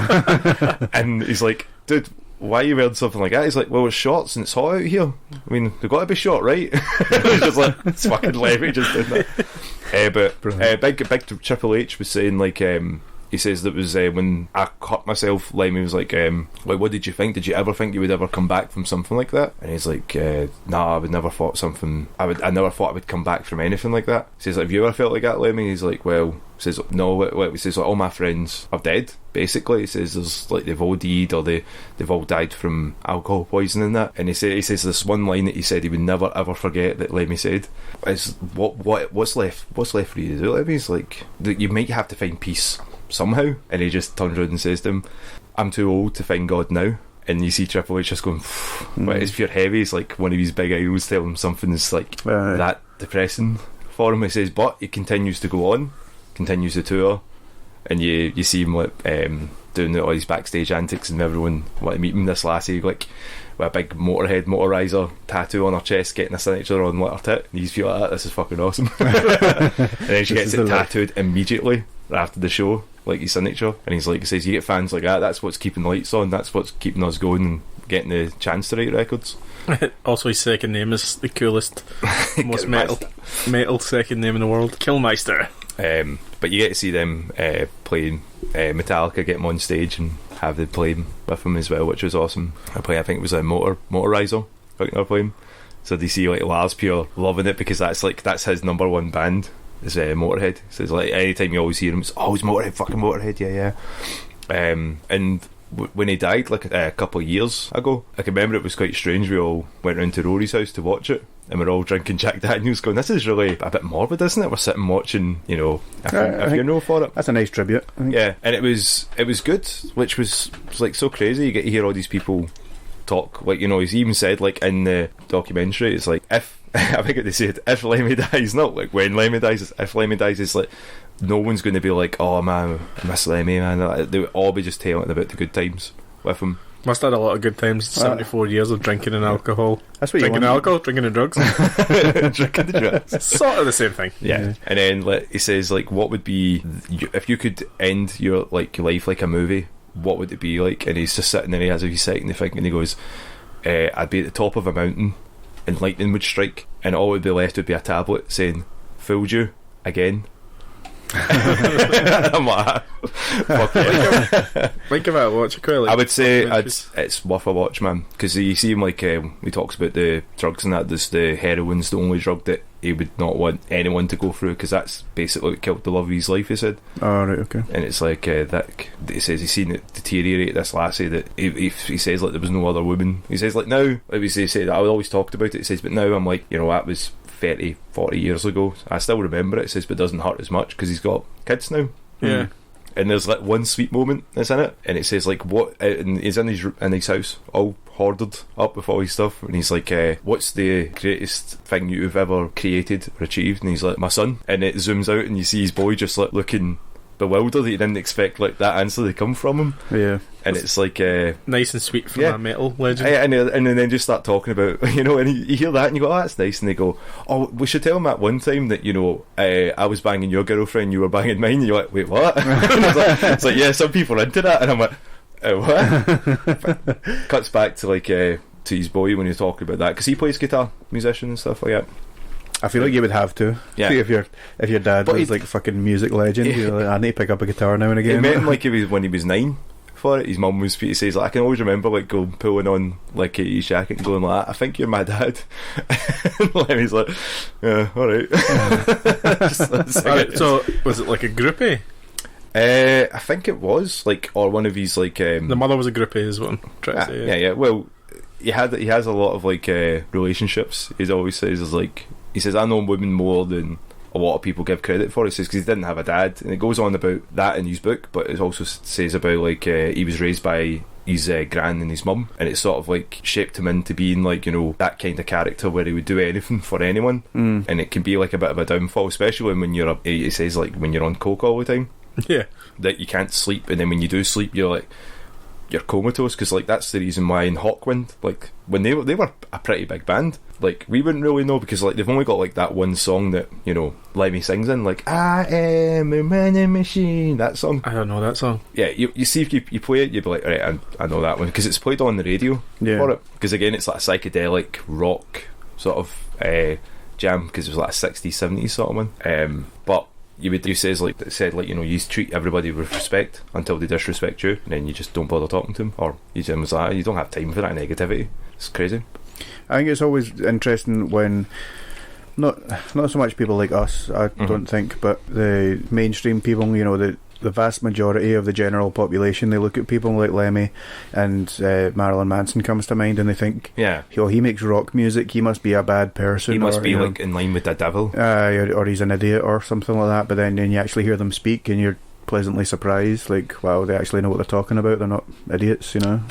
And he's like, dude, why are you wearing something like that? He's like, well, it's shorts and it's hot out here. I mean, they've got to be short, right? It's just like, it's fucking Lemmy just doing that. But big Triple H was saying, like, he says that was when I cut myself, Lemmy was like, what did you think? Did you ever think you would ever come back from something like that? And he's like, nah, I would never thought something. I never thought I would come back from anything like that. He says, like, have you ever felt like that, Lemmy? He's like, well, he says, no. He says, like, all my friends are dead. Basically, he says there's like they've OD'd or they've all died from alcohol poisoning and that. And he says this one line that he said he would never ever forget that Lemmy said is, what's left for you to do, Lemmy? He's like, you might have to find peace somehow. And he just turns around and says to him, I'm too old to find God now. And you see Triple H just going, but it's pure heavy. It's like one of his big idols telling him something that's like that depressing for him. He says, but he continues to go on, continues to tour, and you see him like doing all these backstage antics, and everyone wanting to meet him. This lassie like with a big motorizer tattoo on her chest, getting a signature on her tit, and you feel like that, this is fucking awesome. And then she gets it tattooed immediately after the show, like his signature. And he's like, he says, you get fans like that, that's what's keeping the lights on, that's what's keeping us going and getting the chance to write records. Also, his second name is the coolest, most metal second name in the world, Killmeister. But you get to see them playing Metallica, get them on stage and have them playing with them as well, which was awesome. I think it was a Motorizer, I think they were playing. So they see like Lars Pure loving it, because that's his number one band is Motorhead. So it's like anytime you always hear him, it's always Motorhead, fucking Motorhead, yeah. And when he died, like a couple of years ago, I can remember it was quite strange. We all went round to Rory's house to watch it, and we're all drinking Jack Daniels, going, this is really a bit morbid, isn't it? We're sitting watching, you know, a funeral for it. That's a nice tribute, I think. Yeah, and it was good, which was like so crazy. You get to hear all these people talk, like, you know, he's even said, like, in the documentary, it's like, if I think they said, if Lemmy dies, not like when Lemmy dies, it's if Lemmy dies, it's like no one's going to be like, oh man, I miss Lemmy, man. They would all be just telling about the good times with him. Must have had a lot of good times. 74 years of drinking and alcohol. That's what drinking alcohol, drinking the drugs. Drinking the drugs. Sort of the same thing. Yeah. And then he says, like, what would be, if you could end your like life like a movie, what would it be like? And he's just sitting there, he has a wee second to think, and he goes, I'd be at the top of a mountain and lightning would strike, and all would be left would be a tablet saying, fooled you again. I'm like, fuck yeah. Think about it, watch it quickly. I would say it's worth a watch, man, because you see him like he talks about the drugs and that. This the heroin's the only drug that he would not want anyone to go through, because that's basically what killed the love of his life, he said. Oh, right, okay. And it's like that he says he's seen it deteriorate, this lassie, that he says like there was no other woman. He says like now, he said I always talked about it, he says, but now I'm like, you know, that was 30, 40 years ago. I still remember it. It says, but it doesn't hurt as much because he's got kids now. Yeah. And there's like one sweet moment that's in it, and it says like what, and he's in his house all hoarded up with all his stuff, and he's like, what's the greatest thing you've ever created or achieved? And he's like, my son. And it zooms out and you see his boy just like looking bewildered, that he didn't expect like that answer to come from him. Yeah. And it's like nice and sweet from a metal legend. And then just start talking about, you know, and you hear that and you go, oh, that's nice. And they go, oh, we should tell him that one time that, you know, I was banging your girlfriend, you were banging mine. And you're like, wait, what? It's like, yeah, some people are into that. And I'm like, what? Cuts back to like to his boy when you're talking about that, because he plays guitar, musician and stuff like that. I feel like you would have to. Yeah. If your dad was like a fucking music legend, you're like, I need to pick up a guitar now and again. It met him like when he was 9 for it. His mum was, he says, like, I can always remember like pulling on like his jacket and going like, I think you're my dad. And he's like, yeah, alright. So was it like a groupie? I think it was like, or one of his like the mother was a groupie is what I'm trying to say. Yeah. Well, he has a lot of like relationships. He always says is like he says, I know women more than a lot of people give credit for. He says, because he didn't have a dad, and it goes on about that in his book, but it also says about like he was raised by his gran and his mum, and it sort of like shaped him into being like, you know, that kind of character where he would do anything for anyone. And it can be like a bit of a downfall, especially when you're he says like when you're on coke all the time, that you can't sleep, and then when you do sleep you're comatose, because like that's the reason why in Hawkwind, like when they were a pretty big band, like we wouldn't really know, because like they've only got like that one song that, you know, Lemmy sings in, like I am a running machine, that song. I don't know that song. Yeah, you see if you play it, you'd be like, right, I know that one, because it's played on the radio for it, because again it's like a psychedelic rock sort of jam, because it was like a 60s 70s sort of one. But you said like, you know, you treat everybody with respect until they disrespect you, and then you just don't bother talking to them, or you don't have time for that negativity. It's crazy. I think it's always interesting when not so much people like us, I don't think, but the mainstream people, you know, the vast majority of the general population, they look at people like Lemmy and Marilyn Manson comes to mind, and they think, he makes rock music, he must be a bad person, he must be like in line with the devil, or he's an idiot or something like that. But then you actually hear them speak and you're pleasantly surprised, like, wow, they actually know what they're talking about, they're not idiots, you know.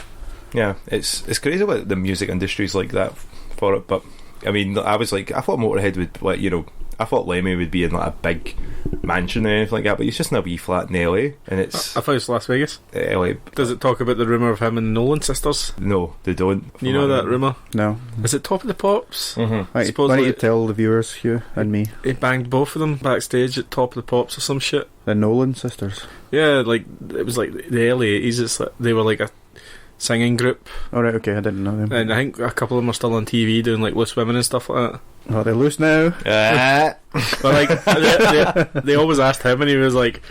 Yeah, it's crazy what the music industry's like that for it. But I mean, I thought Motorhead would, like, you know, I thought Lemmy would be in like a big mansion or anything like that, but he's just in a wee flat in LA, and it's... I thought it's Las Vegas. LA. Does it talk about the rumour of him and the Nolan sisters? No, they don't. You know that rumour? No. Is it Top of the Pops? Why don't you tell the viewers, Hugh and me? He banged both of them backstage at Top of the Pops or some shit. The Nolan sisters? Yeah, like, it was like the early 80s, it's like, they were like a singing group. Alright, okay, I didn't know them. And I think a couple of them are still on TV doing like Loose Women and stuff like that. Oh, they're loose now. But like they always asked him, and he was like,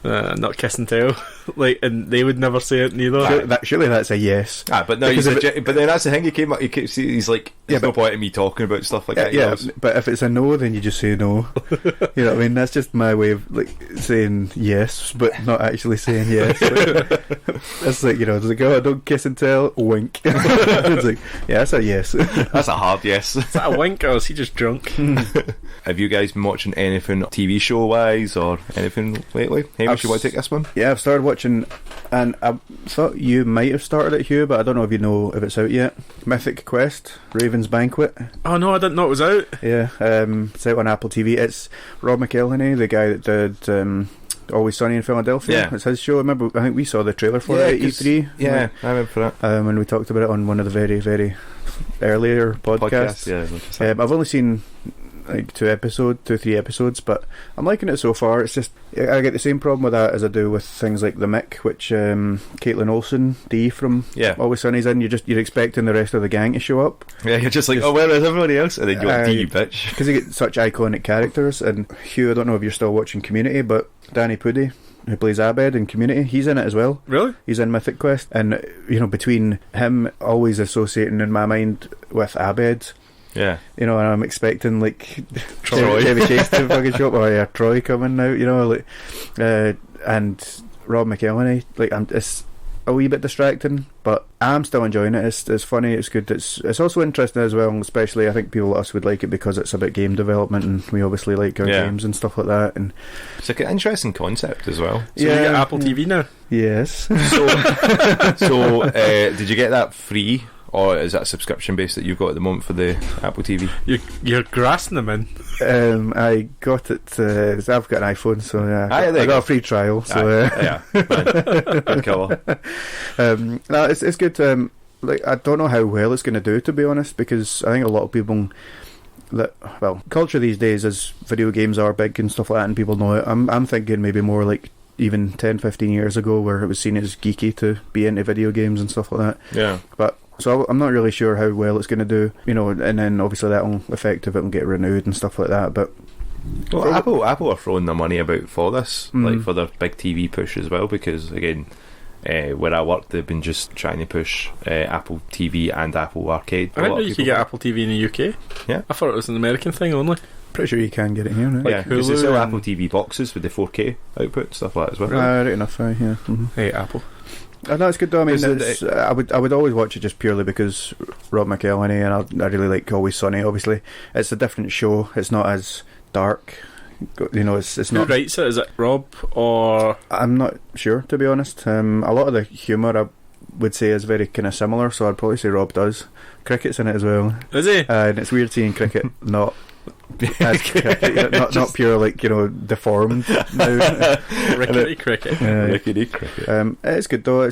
not kiss and tell. Like, and they would never say it neither. Surely that's a yes. But no, but then that's the thing. He's like, there's no point in me talking about stuff like that. Yeah, but if it's a no, then you just say no. You know what I mean? That's just my way of like saying yes, but not actually saying yes. That's like, you know, there's like, oh, don't kiss and tell, wink. It's like, yeah, that's a yes. That's a hard yes. Is that a wink, or is he just drunk? Have you guys been watching anything TV show wise or anything lately? Hamish, you want to take this one? Yeah, I've started watching, and I thought you might have started it, Hugh, but I don't know if you know if it's out yet. Mythic Quest, Raven's Banquet. Oh no, I didn't know it was out. Yeah, it's out on Apple TV. It's Rob McElhenney, the guy that did Always Sunny in Philadelphia. Yeah. It's his show. I think we saw the trailer for it at E3. Yeah, I remember for that. And we talked about it on one of the very, very earlier podcasts. Yeah, I've only seen like 2 or 3 episodes, but I'm liking it so far. It's just, I get the same problem with that as I do with things like The Mick, which Caitlin Olsen, Dee from Always Sunny's in. You're expecting the rest of the gang to show up. Yeah, you're just like, oh, where is everybody else? And then you're like, Dee, you bitch. Because they get such iconic characters. And Hugh, I don't know if you're still watching Community, but Danny Pudi, who plays Abed in Community, he's in it as well. Really? He's in Mythic Quest. And, you know, between him always associating in my mind with Abed, yeah, you know, and I'm expecting like Chevy Chase to fucking show up, or Troy coming out, you know, like, and Rob McElhenney, like, it's a wee bit distracting, but I'm still enjoying it. It's funny, it's good. It's also interesting as well, especially I think people like us would like it because it's about game development, and we obviously like our games and stuff like that. And it's like an interesting concept as well. So you get Apple TV now? Yes. So did you get that free? Or is that subscription based that you've got at the moment for the Apple TV? You're grassing them in. I got it. I've got an iPhone, so I got a free trial. So good call. No, it's good. Like, I don't know how well it's going to do, to be honest, because I think a lot of people culture these days, as video games are big and stuff like that, and people know it. I'm thinking maybe more like even 10-15 years ago, where it was seen as geeky to be into video games and stuff like that. Yeah, but. So I'm not really sure how well it's going to do, you know, and then obviously that will affect if it will get renewed and stuff like that. But Apple are throwing their money about for this, like for their big TV push as well, because again, where I work, they've been just trying to push Apple TV and Apple Arcade. I didn't know you could get Apple TV in the UK. Yeah, I thought it was an American thing only. Pretty sure you can get it here, right? Yeah, because they sell Apple TV boxes with the 4K output, stuff like that as well. Right enough, yeah. Hey, Apple. No, it's good though. I mean, I would always watch it just purely because Rob McElhenney, and I really like Always Sunny. Obviously, it's a different show. It's not as dark. You know, it's not. Who writes it? Is it Rob or? I'm not sure, to be honest. A lot of the humour I would say is very kind of similar, so I'd probably say Rob does. Cricket's in it as well. Is he? And it's weird seeing Cricket not as cricket, not pure, like, you know, deformed now. Rickety Cricket. Rickety Cricket. It's good though.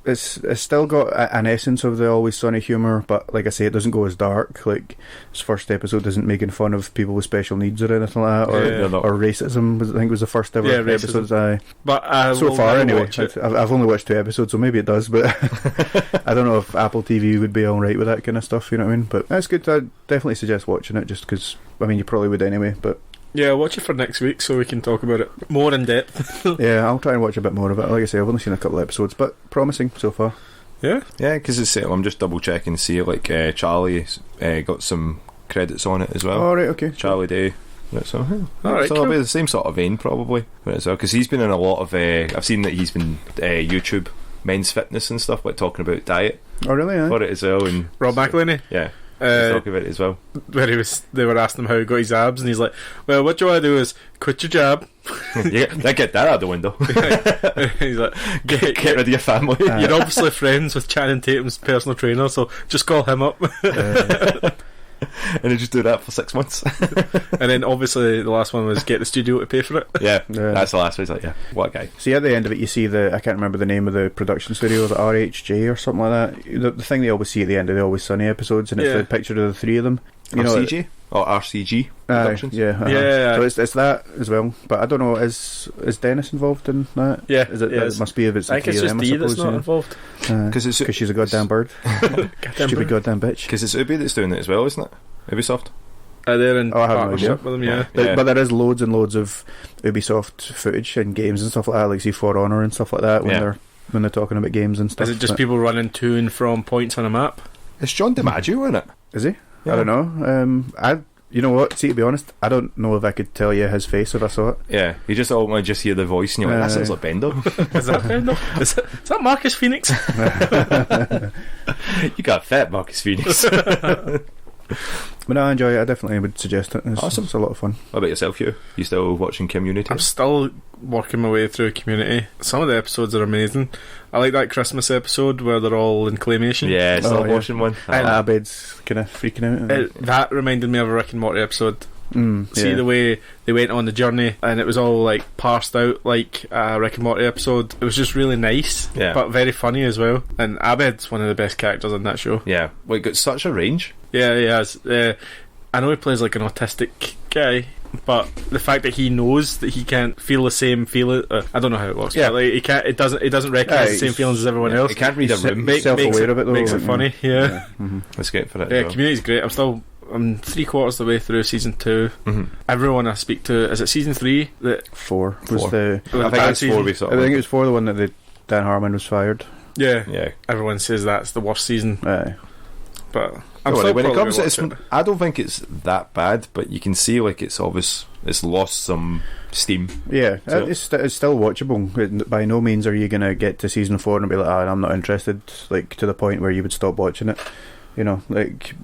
It's still got an essence of the Always Sunny humour, but like I say, it doesn't go as dark. Like, its first episode isn't making fun of people with special needs or anything like that, or racism. I think was the first ever episode. But so far anyway, I've only watched 2 episodes, so maybe it does, but I don't know if Apple TV would be alright with that kind of stuff, you know what I mean? But it's good. I'd definitely suggest watching it, just because, I mean, you probably would anyway, but yeah, watch it for next week so we can talk about it more in depth. Yeah, I'll try and watch a bit more of it. Like I say, I've only seen a couple of episodes, but promising so far. Yeah, because I'm just double checking to see like Charlie's got some credits on it as well. Oh, right, okay. Charlie Day. So, alright, so it'll be the same sort of vein probably as well, because he's been in a lot of. I've seen that he's been YouTube men's fitness and stuff, like talking about diet. Oh, really? For it as well, and Rob McElhenney. Yeah. Talk about it as well. Where they were asking him how he got his abs, and he's like, "Well, what you want to do is quit your job." Yeah, get that out the window. He's like, get rid of your family. You're obviously friends with Channing Tatum's personal trainer, so just call him up. And then just do that for 6 months. And then obviously the last one was get the studio to pay for it. Yeah. That's the last one. He's like, yeah, what a guy. See, at the end of it, you see I can't remember the name of the production studio, the RHJ or something like that. The thing they always see at the end of the Always Sunny episodes, and it's the picture of the 3 of them. You RCG? Or RCG Productions? Yeah. So it's that as well. But I don't know, is Dennis involved in that? Yeah. It must be if it's I think it's just Dee that's not involved. Because she's a goddamn bird. Stupid goddamn bitch. Because it's Ubi that's doing it as well, isn't it? Ubisoft. They're in partnership with them, yeah. But there is loads and loads of Ubisoft footage and games and stuff like that, like see For Honor and stuff like that, when they're talking about games and stuff. Is it just people running to and from points on a map? It's John DiMaggio in it. Is he? Yeah. I don't know. You know what? See, to be honest, I don't know if I could tell you his face if I saw it. Yeah, you just just hear the voice and you're like, that sounds like Bender. Is that Bender? Is that Marcus Phoenix? You got fat, Marcus Phoenix. But no, I enjoy it. I definitely would suggest it. Awesome. It's a lot of fun. What about yourself, Hugh? You still watching Community? I'm still working my way through Community. Some of the episodes are amazing. I like that Christmas episode where they're all in claymation. Yeah, still watching one. And Abed's kind of freaking out. That reminded me of a Rick and Morty episode. See the way they went on the journey, and it was all like parsed out like a Rick and Morty episode. It was just really nice, but very funny as well. And Abed's one of the best characters in that show. Yeah, well, he got such a range. Yeah, he has. I know he plays like an autistic guy, but the fact that he knows that he can't feel the same feeling, I don't know how it works. Yeah, like he can't. It doesn't recognize the same feelings as everyone else. He can't read a room. Self-aware of it though. Makes it funny. Yeah. Let's get for it. Yeah, Community's great. I'm 3/4 of the way through season 2. Everyone I speak to, is it season 3? 4 was the. I think it's 4. I think it was 4, the one that Dan Harmon was fired. Yeah. Everyone says that's the worst season. But when it comes to I don't think it's that bad, but you can see like it's obvious it's lost some steam. Yeah, so it's still watchable. By no means are you going to get to season 4 and be like, I'm not interested, like to the point where you would stop watching it. You know, like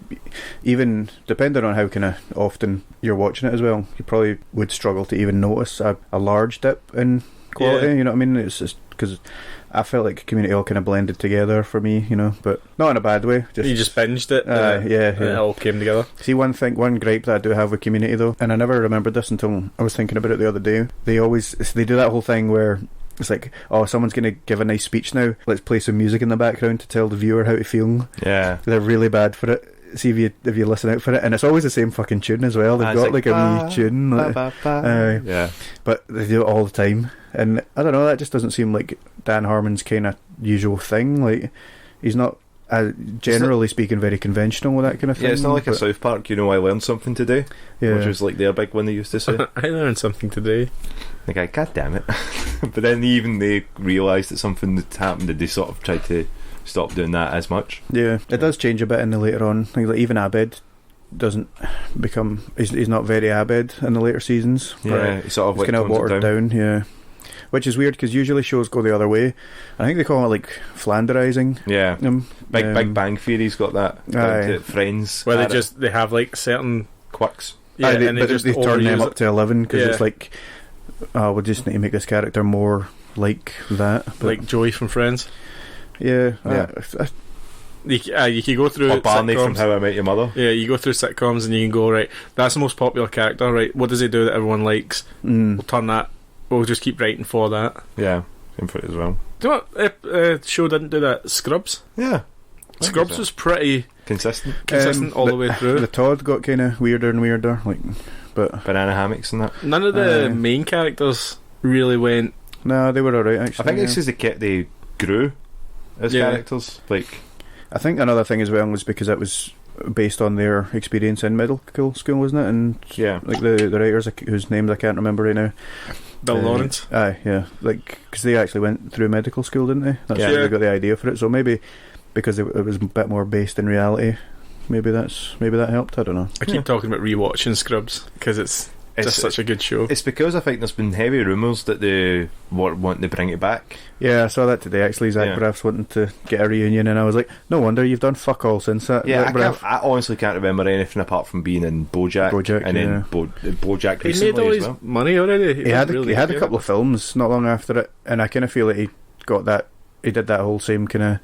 even depending on how kind of often you're watching it as well, you probably would struggle to even notice a large dip in quality. You know what I mean? It's just because I felt like Community all kind of blended together for me, you know, but not in a bad way. You just binged it. It all came together. See, one gripe that I do have with Community though, and I never remembered this until I was thinking about it the other day. They do that whole thing where it's like, someone's going to give a nice speech now, let's play some music in the background to tell the viewer how to feel. Yeah, they're really bad for it. See if you listen out for it, and it's always the same fucking tune as well. They've got like a wee tune, but they do it all the time, and I don't know. That just doesn't seem like Dan Harmon's kind of usual thing. Like he's not, generally speaking, very conventional with that kind of thing. Yeah, it's not like a South Park. I learned something today, which was like their big one they used to say. I learned something today. Like, God damn it! But then they realised that something had happened, and they sort of tried to stop doing that as much. Yeah, it does change a bit in the later on. Like even Abed doesn't become. He's not very Abed in the later seasons. Yeah, he sort of kind of watered down. Yeah, which is weird because usually shows go the other way. I think they call it like Flanderizing. Yeah, Big Bang Theory's got that. Friends, where they have like certain quirks. Yeah, and they turn them up to 11 because it's like, we just need to make this character more like that, but like Joey from Friends. Yeah. You can go through or Barney sitcoms. from How I Met Your Mother. Yeah, you go through sitcoms and you can go, right, that's the most popular character, right, what does he do that everyone likes? We'll turn that, we'll just keep writing for that. Yeah, same for it as well. Do you know what show didn't do that? Scrubs. Yeah, Scrubs was pretty consistent all the way through. The Todd got kind of weirder and weirder, like, but banana hammocks and that. None of the main characters really went. No, they were alright actually. I think it's because they grew as characters. Like, I think another thing as well was because it was based on their experience in medical school, wasn't it? And like the writers whose names I can't remember right now. Bill Lawrence. Yeah, like because they actually went through medical school, didn't they? That's where they got the idea for it. So maybe because it was a bit more based in reality, maybe that helped. I don't know. I keep talking about rewatching Scrubs because it's just such a good show. It's because I think there's been heavy rumours that they want to bring it back. Yeah, I saw that today actually. Zach Braff's wanting to get a reunion, and I was like, no wonder you've done fuck all since that. Yeah, I honestly can't remember anything apart from being in BoJack and then BoJack recently. He made all his money already. He had a couple of films not long after it, and I kind of feel that he got that. He did that whole same kind of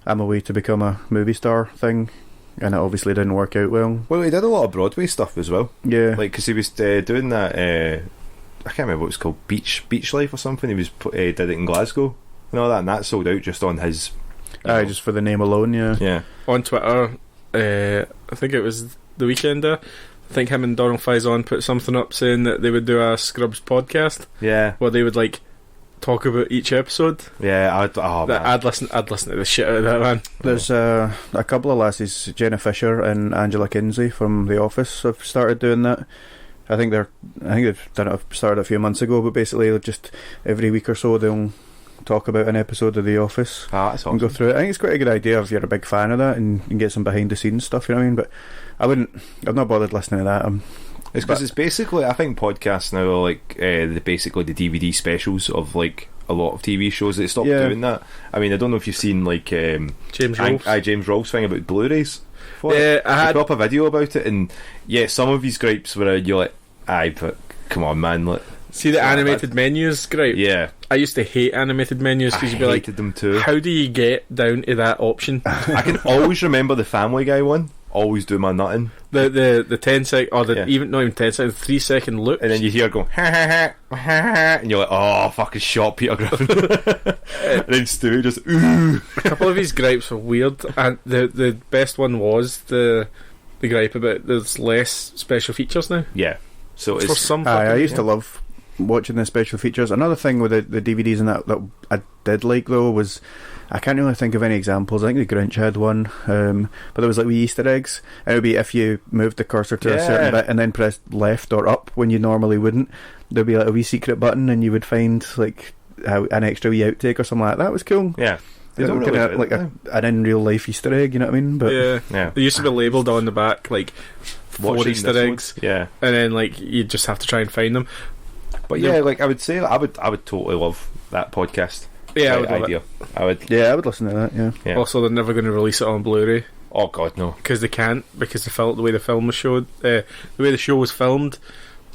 I'm away to become a movie star thing. And it obviously didn't work out well. Well, he did a lot of Broadway stuff as well. Yeah, like because he was doing that. I can't remember what it was called, Beach Life or something. He was did it in Glasgow and all that, and that sold out just on his. Just for the name alone. Yeah. On Twitter, I think it was the Weekender. I think him and Donald Faison put something up saying that they would do a Scrubs podcast. Yeah, where they would like talk about each episode. Yeah, I'd listen to the shit out of that, man. There's a couple of lassies, Jenna Fisher and Angela Kinsey from The Office, have started doing that. I think they've done it. Started a few months ago, but basically just every week or so they'll talk about an episode of The Office that's awesome. And go through it. I think it's quite a good idea if you're a big fan of that and get some behind the scenes stuff. You know what I mean? But I've not bothered listening to that. It's because it's basically, I think podcasts now are like basically the DVD specials of like a lot of TV shows. They stopped doing that. I mean, I don't know if you've seen like James Rolfe's thing about Blu-rays. I had put up a video about it, and some of his gripes were you're like, but come on, man. Like, see the animated menus gripe? Yeah. I used to hate animated menus because you'd be like, them too. How do you get down to that option? I can always remember the Family Guy one. Always do my nutting. The 10 second, or even not even 10 second, 3 second loop, and then you hear going ha ha ha ha, and you're like, oh fucking shot Peter Griffin. And then Stewie just ooh. A couple of his gripes were weird, and the best one was the gripe about there's less special features now. Yeah, so for some. I used to love watching the special features. Another thing with the DVDs and that I did like though was, I can't really think of any examples. I think the Grinch had one, but there was like wee Easter eggs, and it would be if you moved the cursor to a certain bit and then pressed left or up when you normally wouldn't, there'd be like a wee secret button, and you would find like an extra wee outtake or something like that. That was cool. Yeah, they don't really like an in real life Easter egg. You know what I mean? But yeah, they used to be labelled on the back like 4 Easter eggs. Yeah, and then like you just have to try and find them. But yeah, like I would say, I would totally love that podcast. Yeah, I would love it. I would listen to that. Yeah. Also, they're never going to release it on Blu-ray. Oh God, no. Because they can't. Because the way the film was showed, the way the show was filmed,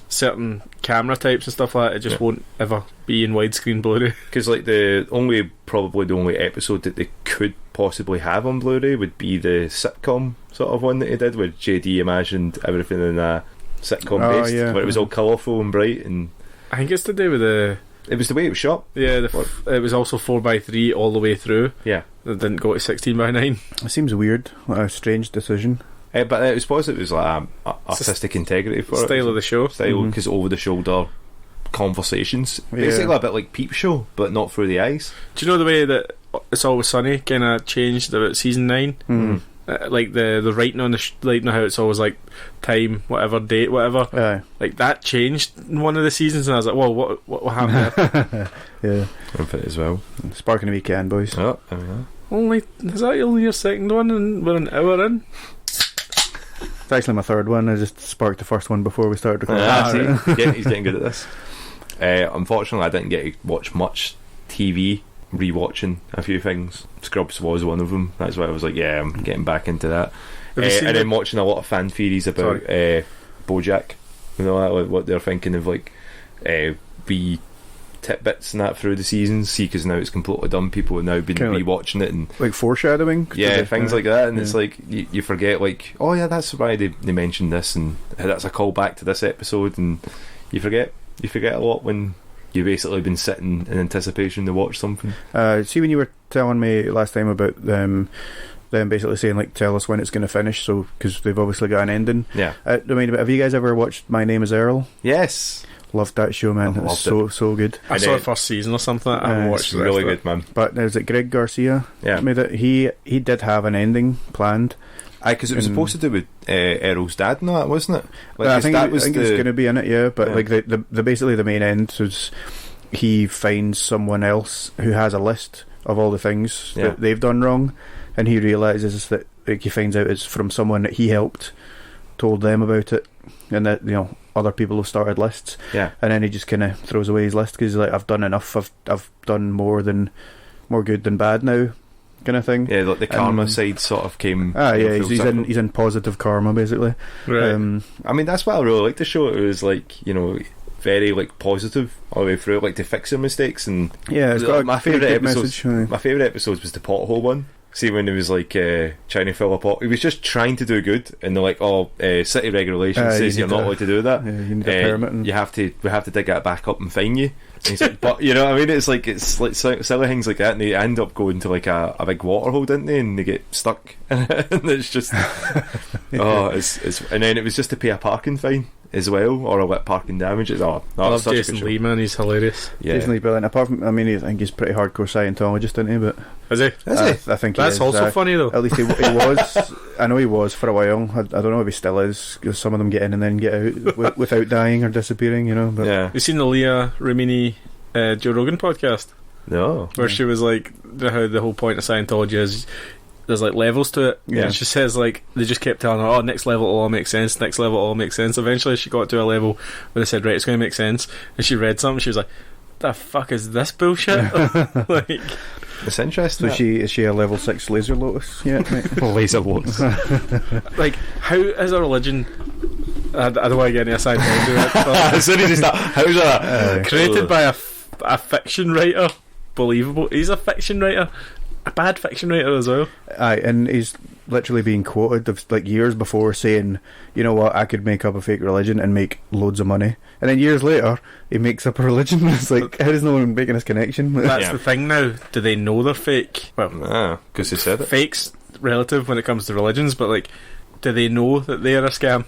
certain camera types and stuff like that, it just won't ever be in widescreen Blu-ray. Because like probably the only episode that they could possibly have on Blu-ray would be the sitcom sort of one that he did, where JD imagined everything in a sitcom based, where it was all colourful and bright, and I think it's to do with it was the way it was shot. Yeah, it was also 4:3 all the way through. Yeah, it didn't go to 16:9. It seems weird, a strange decision. But I suppose it was like artistic integrity for style of the show, because over the shoulder conversations, basically a bit like Peep Show, but not through the eyes. Do you know the way that It's Always Sunny kind of changed about season 9? Like the writing on the like, you know how it's always like time, whatever, date, whatever. Like that changed in one of the seasons, and I was like, "Whoa, what happened there?" Yeah, I'm fit as well. Sparking a weekend, boys. Oh, there we go. Is that only your second one, and we're an hour in? It's actually my third one. I just sparked the first one before we started recording. He's getting good at this. Unfortunately, I didn't get to watch much TV. Rewatching a few things. Scrubs was one of them. That's why I was like, yeah, I'm getting back into that. And then watching a lot of fan theories about BoJack. You know, like, what they're thinking of, like wee tidbits and that through the seasons. See, because now it's completely done. People have now been rewatching it and like foreshadowing. Yeah, things like that. And it's like you forget, like, oh yeah, that's why they mentioned this, and that's a callback to this episode, and you forget a lot when you've basically been sitting in anticipation to watch something. See, when you were telling me last time about them basically saying, like, tell us when it's going to finish, so because they've obviously got an ending. Yeah. I mean, have you guys ever watched My Name Is Earl? Yes. Loved that show, man. It's so good. I saw the first season or something. I haven't watched it. Really good, man. But there's it Greg Garcia. Yeah. Made it. He did have an ending planned. Because it was supposed to do with Errol's dad and that, wasn't it? Like, I think it was going to be in it, yeah. But like the basically the main end was he finds someone else who has a list of all the things that they've done wrong, and he realizes that, like, he finds out it's from someone that he helped, told them about it, and that, you know, other people have started lists. Yeah. And then he just kind of throws away his list because he's like, I've done enough. I've done more good than bad now, kind of thing. Yeah, like the karma side sort of came. He's in positive karma, basically. Right. I mean, that's what I really liked the show. It was like, you know, very like positive all the way through, like to fix your mistakes. And yeah, it's got my favourite episodes. Message. My favourite episodes was the pothole one. See, when he was like trying to fill a pot, he was just trying to do good, and they're like, "Oh, city regulations says you're not allowed to do that. Yeah, you need a permit, and we have to dig that back up and fine you." And he's like, "But you know what I mean? It's like silly things like that, and they end up going to like a big waterhole, didn't they? And they get stuck, and it's just it's and then it was just to pay a parking fine as well, or a wet parking damages. I love Jason Lee, man. He's hilarious. Yeah. Jason Lee, brilliant. Apart from, I mean, I think he's pretty hardcore Scientologist, isn't he? But is he? I think that's he is. Also funny though. At least he was. I know he was for a while. I don't know if he still is, because some of them get in and then get out without dying or disappearing. You know. But you seen the Leah Remini Joe Rogan podcast? No. Where she was like, how the whole point of Scientology is, there's like levels to it. Yeah. And she says, like, they just kept telling her, oh, next level all makes sense, next level all makes sense. Eventually she got to a level where they said, right, it's going to make sense, and she read something, she was like, the fuck is this bullshit? Like, it's interesting. So is she a level 6 laser lotus? Yeah. Laser lotus. Like, how is a religion, I don't want to get any aside as soon as you start, how's that created by a fiction writer? Believable. He's a fiction writer, a bad fiction writer as well. Aye, and he's literally being quoted of like years before saying, you know what, I could make up a fake religion and make loads of money, and then years later he makes up a religion. It's like, how is no one making this connection? That's the thing now. Do they know they're fake? Well, because they said it. Fake's relative when it comes to religions, but like, do they know that they are a scam?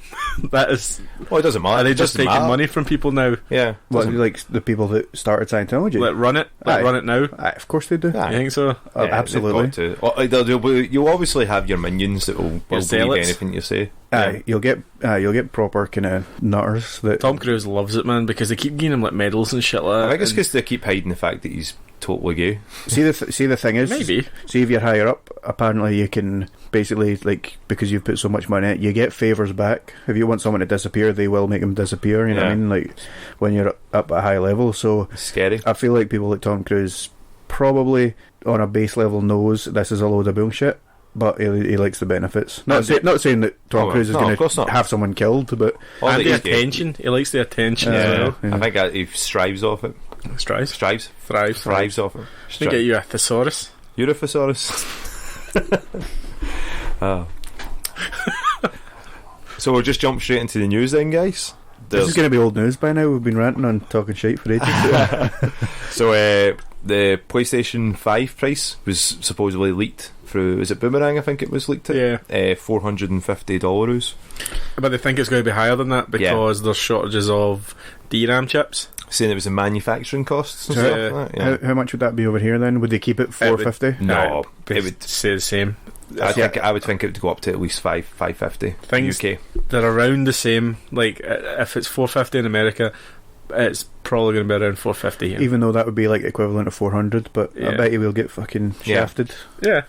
That is. Well, it doesn't matter. Are they just taking money from people now? Yeah. Well, like the people that started Scientology. Run it now. Of course they do. You think so? Yeah, absolutely. You'll obviously have your minions that will believe anything you say. You'll get proper kind of nutters. That Tom Cruise loves it, man, because they keep giving him like medals and shit like that. I think it's because they keep hiding the fact that he's totally gay. See the thing is, maybe. See, if you're higher up, apparently you can basically, like, because you've put so much money in it, you get favours back. If you want someone to disappear, they will make them disappear. You know what I mean? Like, when you're up at a high level. So it's scary. I feel like people like Tom Cruise probably on a base level knows this is a load of bullshit, but he likes the benefits. Not saying that Tom Cruise is going to have someone killed, but and the attention. He likes the attention as well. Yeah. I think he strives off it. Thrives off it. Should we get you a thesaurus? You're a thesaurus. Oh. So we'll just jump straight into the news then, guys. This is going to be old news by now. We've been ranting on talking shit for ages. So the PlayStation 5 price was supposedly leaked through, is it Boomerang? I think it was leaked to. Yeah. $450. But they think it's going to be higher than that because there's shortages of DRAM chips. Saying it was the manufacturing costs and stuff like that. Yeah. How much would that be over here then? Would they keep it $450? No, it would stay the same. I would think it would go up to at least $550. Things UK. They're around the same. Like, if it's $450 in America, it's probably going to be around $450 here. Even though that would be like equivalent of $400, but I bet you will get fucking shafted. Yeah.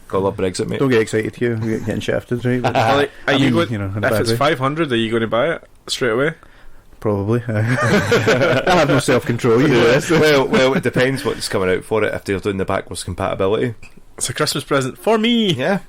Gotta love Brexit, mate. Don't get excited here. You're getting shafted, right? If it's $500, are you going to buy it straight away? Probably. I have no self-control. Well, it depends what's coming out for it. If they're doing the backwards compatibility, it's a Christmas present for me. Yeah.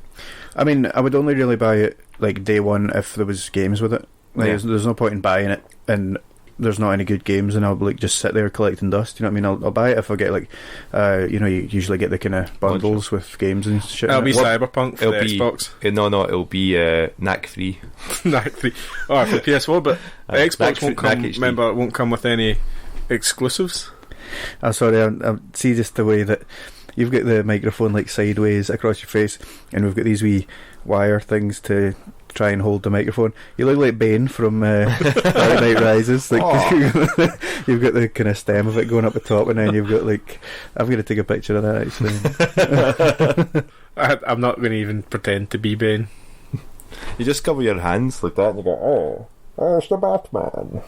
I mean, I would only really buy it like day one if there was games with it. Like, there's no point in buying it and there's not any good games, and I'll like just sit there collecting dust. You know what I mean? I'll buy it if I get like, you usually get the kind of bundles with games and shit. It'll be Cyberpunk for the Xbox. No, it'll be NAC 3. NAC 3. Oh, for PS4, but the Xbox won't come. Remember, it won't come with any exclusives. I'm sorry. I see just the way that you've got the microphone like sideways across your face, and we've got these wee wire things to try and hold the microphone. You look like Bane from Dark Knight Rises. Like you've got the kind of stem of it going up the top, and then you've got like, I'm going to take a picture of that actually. I'm not going to even pretend to be Bane. You just cover your hands like that and you go, oh, it's the Batman.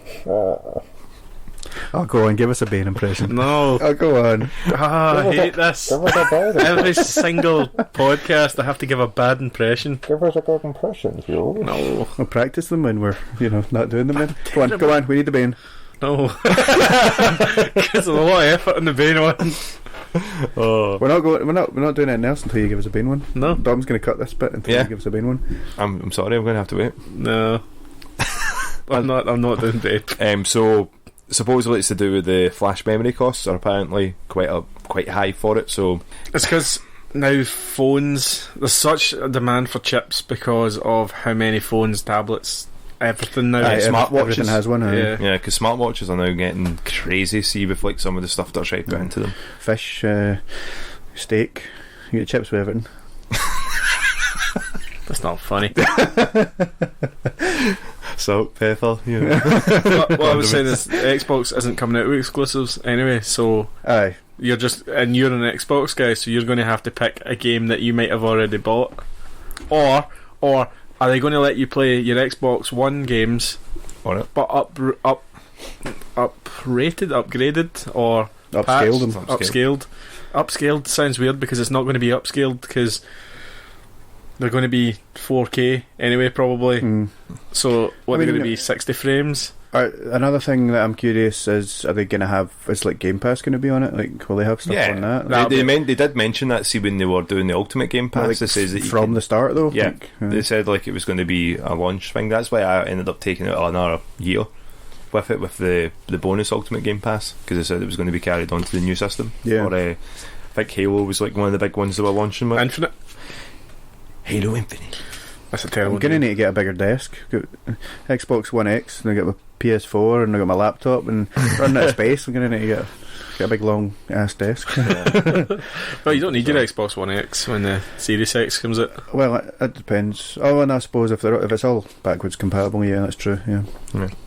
Oh, go on, give us a Bane impression. No. Oh, go on. I hate this. Every single podcast I have to give a bad impression. Give us a good impression, Hugh. No. We'll practice them when we're, not doing them then. Go on, we need the Bane. No. Because there's a lot of effort in the Bane one. Oh. We're not doing anything else until you give us a Bane one. No. Dom's going to cut this bit until you give us a Bane one. I'm sorry, I'm going to have to wait. No. I'm not doing Bane. So supposedly it's to do with the flash memory costs are apparently quite high for it. So it's because now phones, there's such a demand for chips because of how many phones, tablets, everything now. Smartwatches, everything has one. Yeah, because smartwatches are now getting crazy. See with like some of the stuff they're trying to put into them. Fish, steak, you get chips with everything. That's not funny. Salt, pepper, what I was saying is Xbox isn't coming out with exclusives anyway, so you're an Xbox guy, so you're going to have to pick a game that you might have already bought, or are they going to let you play your Xbox One games on it, but upgraded, or upscaled? Upscaled sounds weird because it's not going to be upscaled because they're going to be 4K anyway, probably. So they're going to be 60 frames. Another thing that I'm curious is, are they going to have, is like Game Pass going to be on it? Like, will they have stuff on that? They did mention that, see, when they were doing the Ultimate Game Pass. Like, it says that from the start though? Yeah, they said like it was going to be a launch thing. That's why I ended up taking it another year with it, with the bonus Ultimate Game Pass, because they said it was going to be carried on to the new system. Yeah. Or I think Halo was like one of the big ones they were launching with. Infinite. Halo Infinite. That's a terrible. I'm going to need to get a bigger desk. Got Xbox One X, and I got my PS4, and I got my laptop, and running out of space. I'm going to need to get a big long ass desk. Well, you don't need your Xbox One X when the Series X comes out. Well, it depends. Oh, and I suppose if it's all backwards compatible, yeah, that's true. Yeah,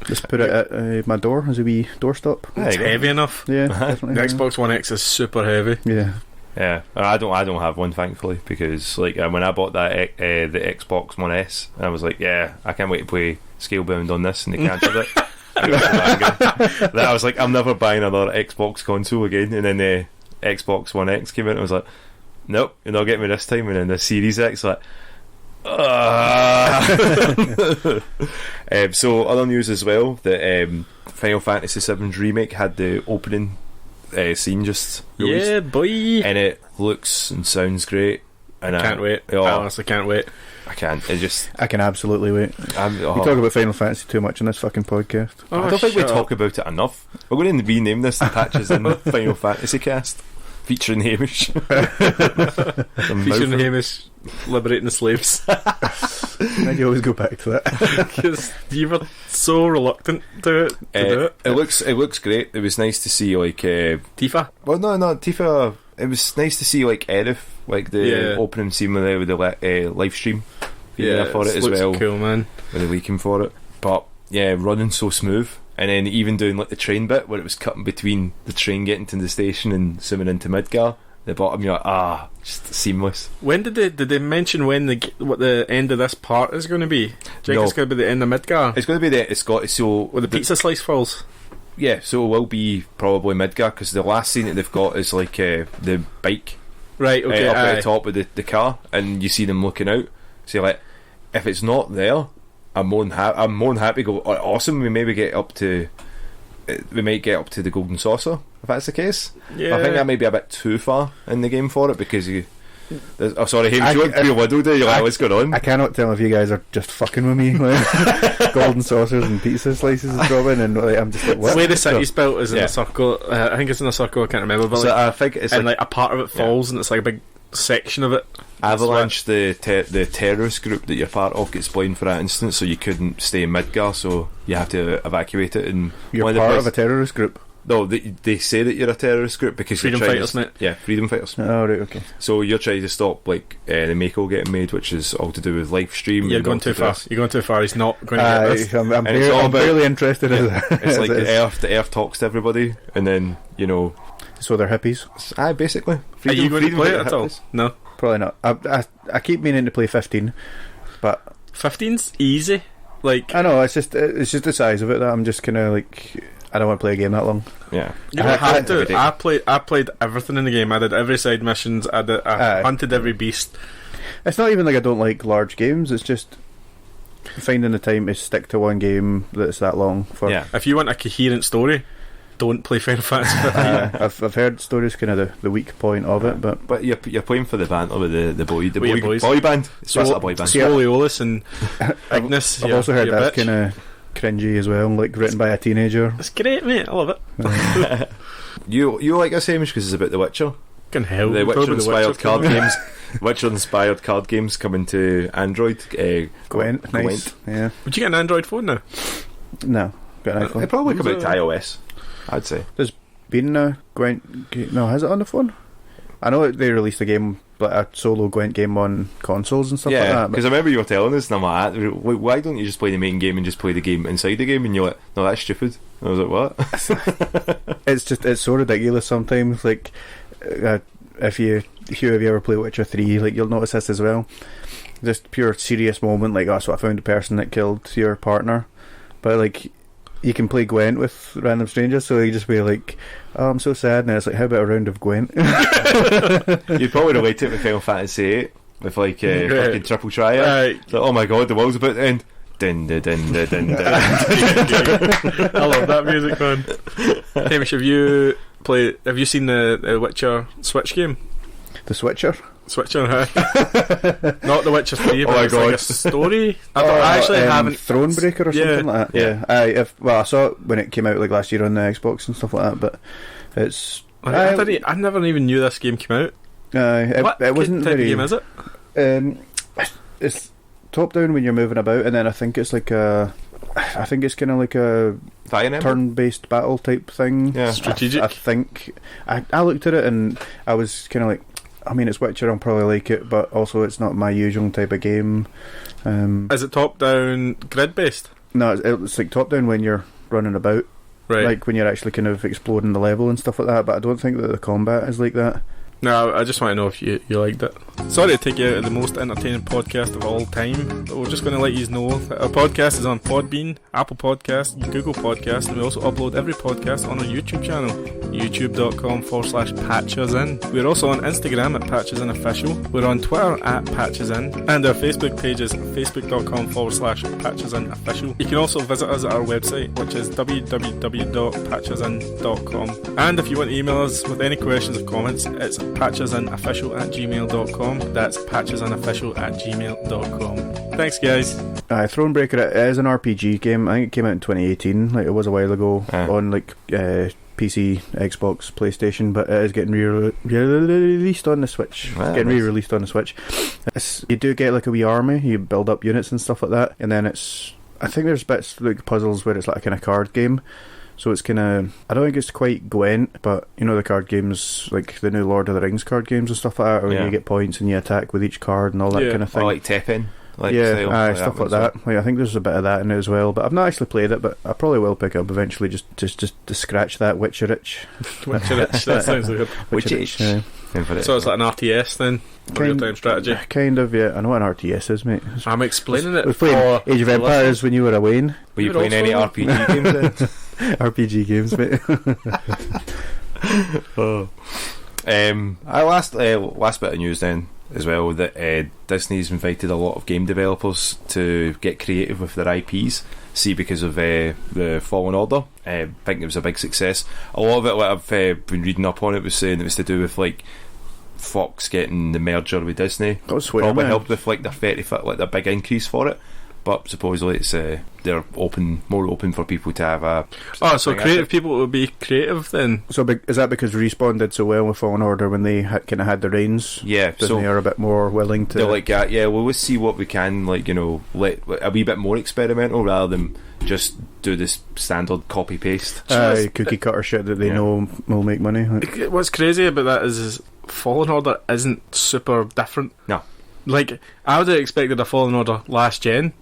just put it at my door as a wee doorstop. It's heavy enough. Yeah, definitely. The Xbox One X is super heavy. Yeah. Yeah, I don't have one, thankfully, because like when I bought that the Xbox One S, I was like, yeah, I can't wait to play Scalebound on this, and they cancelled it. I was like, I'm never buying another Xbox console again. And then the Xbox One X came out, and I was like, nope, you're not getting me this time. And then the Series X, like, so other news as well, that Final Fantasy VII's Remake had the opening scene just released. Yeah, boy, and it looks and sounds great, and I can't wait. I honestly can't wait. I can't. I can absolutely wait. You talk about Final Fantasy too much in this fucking podcast. I don't think we talk about it enough. We're going to rename this the Patches in Final Fantasy Cast, featuring Hamish. Featuring Hamish liberating the slaves. Why do you always go back to that? Because you were so reluctant to do it. It looks great. It was nice to see like Tifa. Well, no, Tifa. It was nice to see like Aerith, like the opening scene with the live stream. For it as well. Cool, man. With the leaking for it, but yeah, running so smooth. And then even doing like the train bit where it was cutting between the train getting to the station and zooming into Midgar. The bottom, you're like, just seamless. When did they mention what the end of this part is going to be? Do you think it's going to be the end of Midgar? It's going to be where the pizza slice falls. Yeah, so it will be probably Midgar, because the last scene that they've got is like the bike, right? Okay, up at the top of the car, and you see them looking out. So you're like, if it's not there, I'm more than happy to go. Awesome, we maybe get up to. We might get up to the golden saucer if that's the case. Yeah, I think that might be a bit too far in the game for it because you. Oh, sorry, Hamish, you look bewildered there. You're like, what's going on? I cannot tell if you guys are just fucking with me. Like, golden saucers and pizza slices is dropping, and like, I'm just like, what? The way the city's built is in a circle. I think it's in a circle. I can't remember, but so I think it's and like a part of it falls, and it's like a big section of it. Avalanche, the terrorist group that you're part of, gets blamed for that instance, so you couldn't stay in Midgar, so you have to evacuate it. And you're part of a terrorist group. No, they say that you're a terrorist group because freedom fighters, mate. Yeah, freedom fighters. Oh, right, okay. So you're trying to stop like the Mako getting made, which is all to do with live stream. You're going too far. You're going too far. He's not going to get this. I'm barely interested in it. It's like the Earth talks to everybody, and then so they're hippies. Basically. Are you going to play it at all? No, probably not. I keep meaning to play 15, but 15's easy. Like I know, it's just the size of it that I'm just kind of like. I don't want to play a game that long. Yeah, you don't have to. I played everything in the game. I did every side missions. I hunted every beast. It's not even like I don't like large games. It's just finding the time to stick to one game that's that long. For if you want a coherent story, don't play Final Fantasy. I've heard stories kind of the weak point of it, but you're playing for the banter with the boy band. So that's a boy band. Scoliolis and Ignis. I've also heard that's kind of cringy as well, like written by a teenager. It's great, mate. I love it. You like this, Hamish, because it's about The Witcher. Can hell. The Witcher inspired card games. Witcher inspired card games coming to Android. Gwent, nice. Yeah. Would you get an Android phone now? No, got an iPhone. It probably come out to iOS, I'd say. There's been a Gwent game. No, has it on the phone? I know they released a game, like a solo Gwent game on consoles and stuff like that. Yeah, because I remember you were telling us, and I'm like, why don't you just play the main game and just play the game inside the game? And you're like, no, that's stupid. And I was like, what? It's so ridiculous sometimes. Like, if you ever play Witcher 3, like, you'll notice this as well. Just pure serious moment, like, oh, so I found the person that killed your partner. But, like, you can play Gwent with random strangers, so you just be like, oh, I'm so sad, and it's like, how about a round of Gwent? You'd probably relate it with Final Fantasy 8 with like fucking triple triad. Like, oh my god, the world's about to end. Dun, dun, dun, dun, dun, dun. I love that music, man. Hamish, have you seen the Witcher Switch game? The Switcher? Switcher, not The Witcher 3, but it's like a story. I actually haven't. Thronebreaker or something like that. I saw it when it came out like last year on the Xbox and stuff like that, but it's. I never even knew this game came out. It wasn't type very. Of game is it? It's top down when you're moving about, and then I think it's like I think it's kind of like a turn-based battle type thing. Yeah, strategic. I think I looked at it and I was kind of like. I mean, it's Witcher, I'll probably like it, but also it's not my usual type of game. Is it top-down grid-based? No, it's like top-down when you're running about. Right. Like when you're actually kind of exploring the level and stuff like that, but I don't think that the combat is like that. No, I just want to know if you liked it. Sorry to take you out of the most entertaining podcast of all time, but we're just going to let you know that our podcast is on Podbean, Apple Podcast, Google Podcast, and we also upload every podcast on our YouTube channel, youtube.com/patchesin. We're also on Instagram at patchesinofficial. We're on Twitter at patchesin, and our Facebook page is facebook.com/patchesinofficial. You can also visit us at our website, which is www.patchesin.com. And if you want to email us with any questions or comments, it's patchesinofficial@gmail.com. That's patchesinofficial@gmail.com. Thanks, guys. Thronebreaker, it is an RPG game. I think it came out in 2018. Like, it was a while ago on like PC, Xbox, PlayStation, but it is getting re-released on the Switch. Getting re-released on the Switch. You do get like a wee army. You build up units and stuff like that, and then I think there's bits like puzzles where it's like a kind of card game. So it's kind of, I don't think it's quite Gwent, but you know the card games, like the new Lord of the Rings card games and stuff like that, where you get points and you attack with each card and all that kind of thing. Or like Tekken. Stuff like that. Like, I think there's a bit of that in it as well, but I've not actually played it, but I probably will pick it up eventually just to scratch that Witcher itch. Witcher itch, that sounds like a Witcher itch. Yeah. So it's like an RTS then? Real-time strategy? Kind of, yeah. I know what an RTS is, mate. I'm explaining it. We played Age of Empires when you were away. Were you playing any RPG games then? RPG games, mate. Last bit of news then. as well that Disney's invited a lot of game developers to get creative with their IPs. See, because of the Fallen Order, I think it was a big success. A lot of it, what I've been reading up on, it was saying it was to do with like Fox getting the merger with Disney. Probably helped with like their big increase for it. But supposedly it's they're more open for people to have a. Oh, so creative people would be creative then. So is that because Respawn did so well with Fallen Order when they kind of had the reins? Yeah, Disney are a bit more willing to. They're like, yeah, well, we'll see what we can, like, let a wee bit more experimental rather than just do this standard copy paste. Cookie cutter shit that they know will make money. Like. What's crazy about that is Fallen Order isn't super different. No. Like, I would have expected a Fallen Order last gen.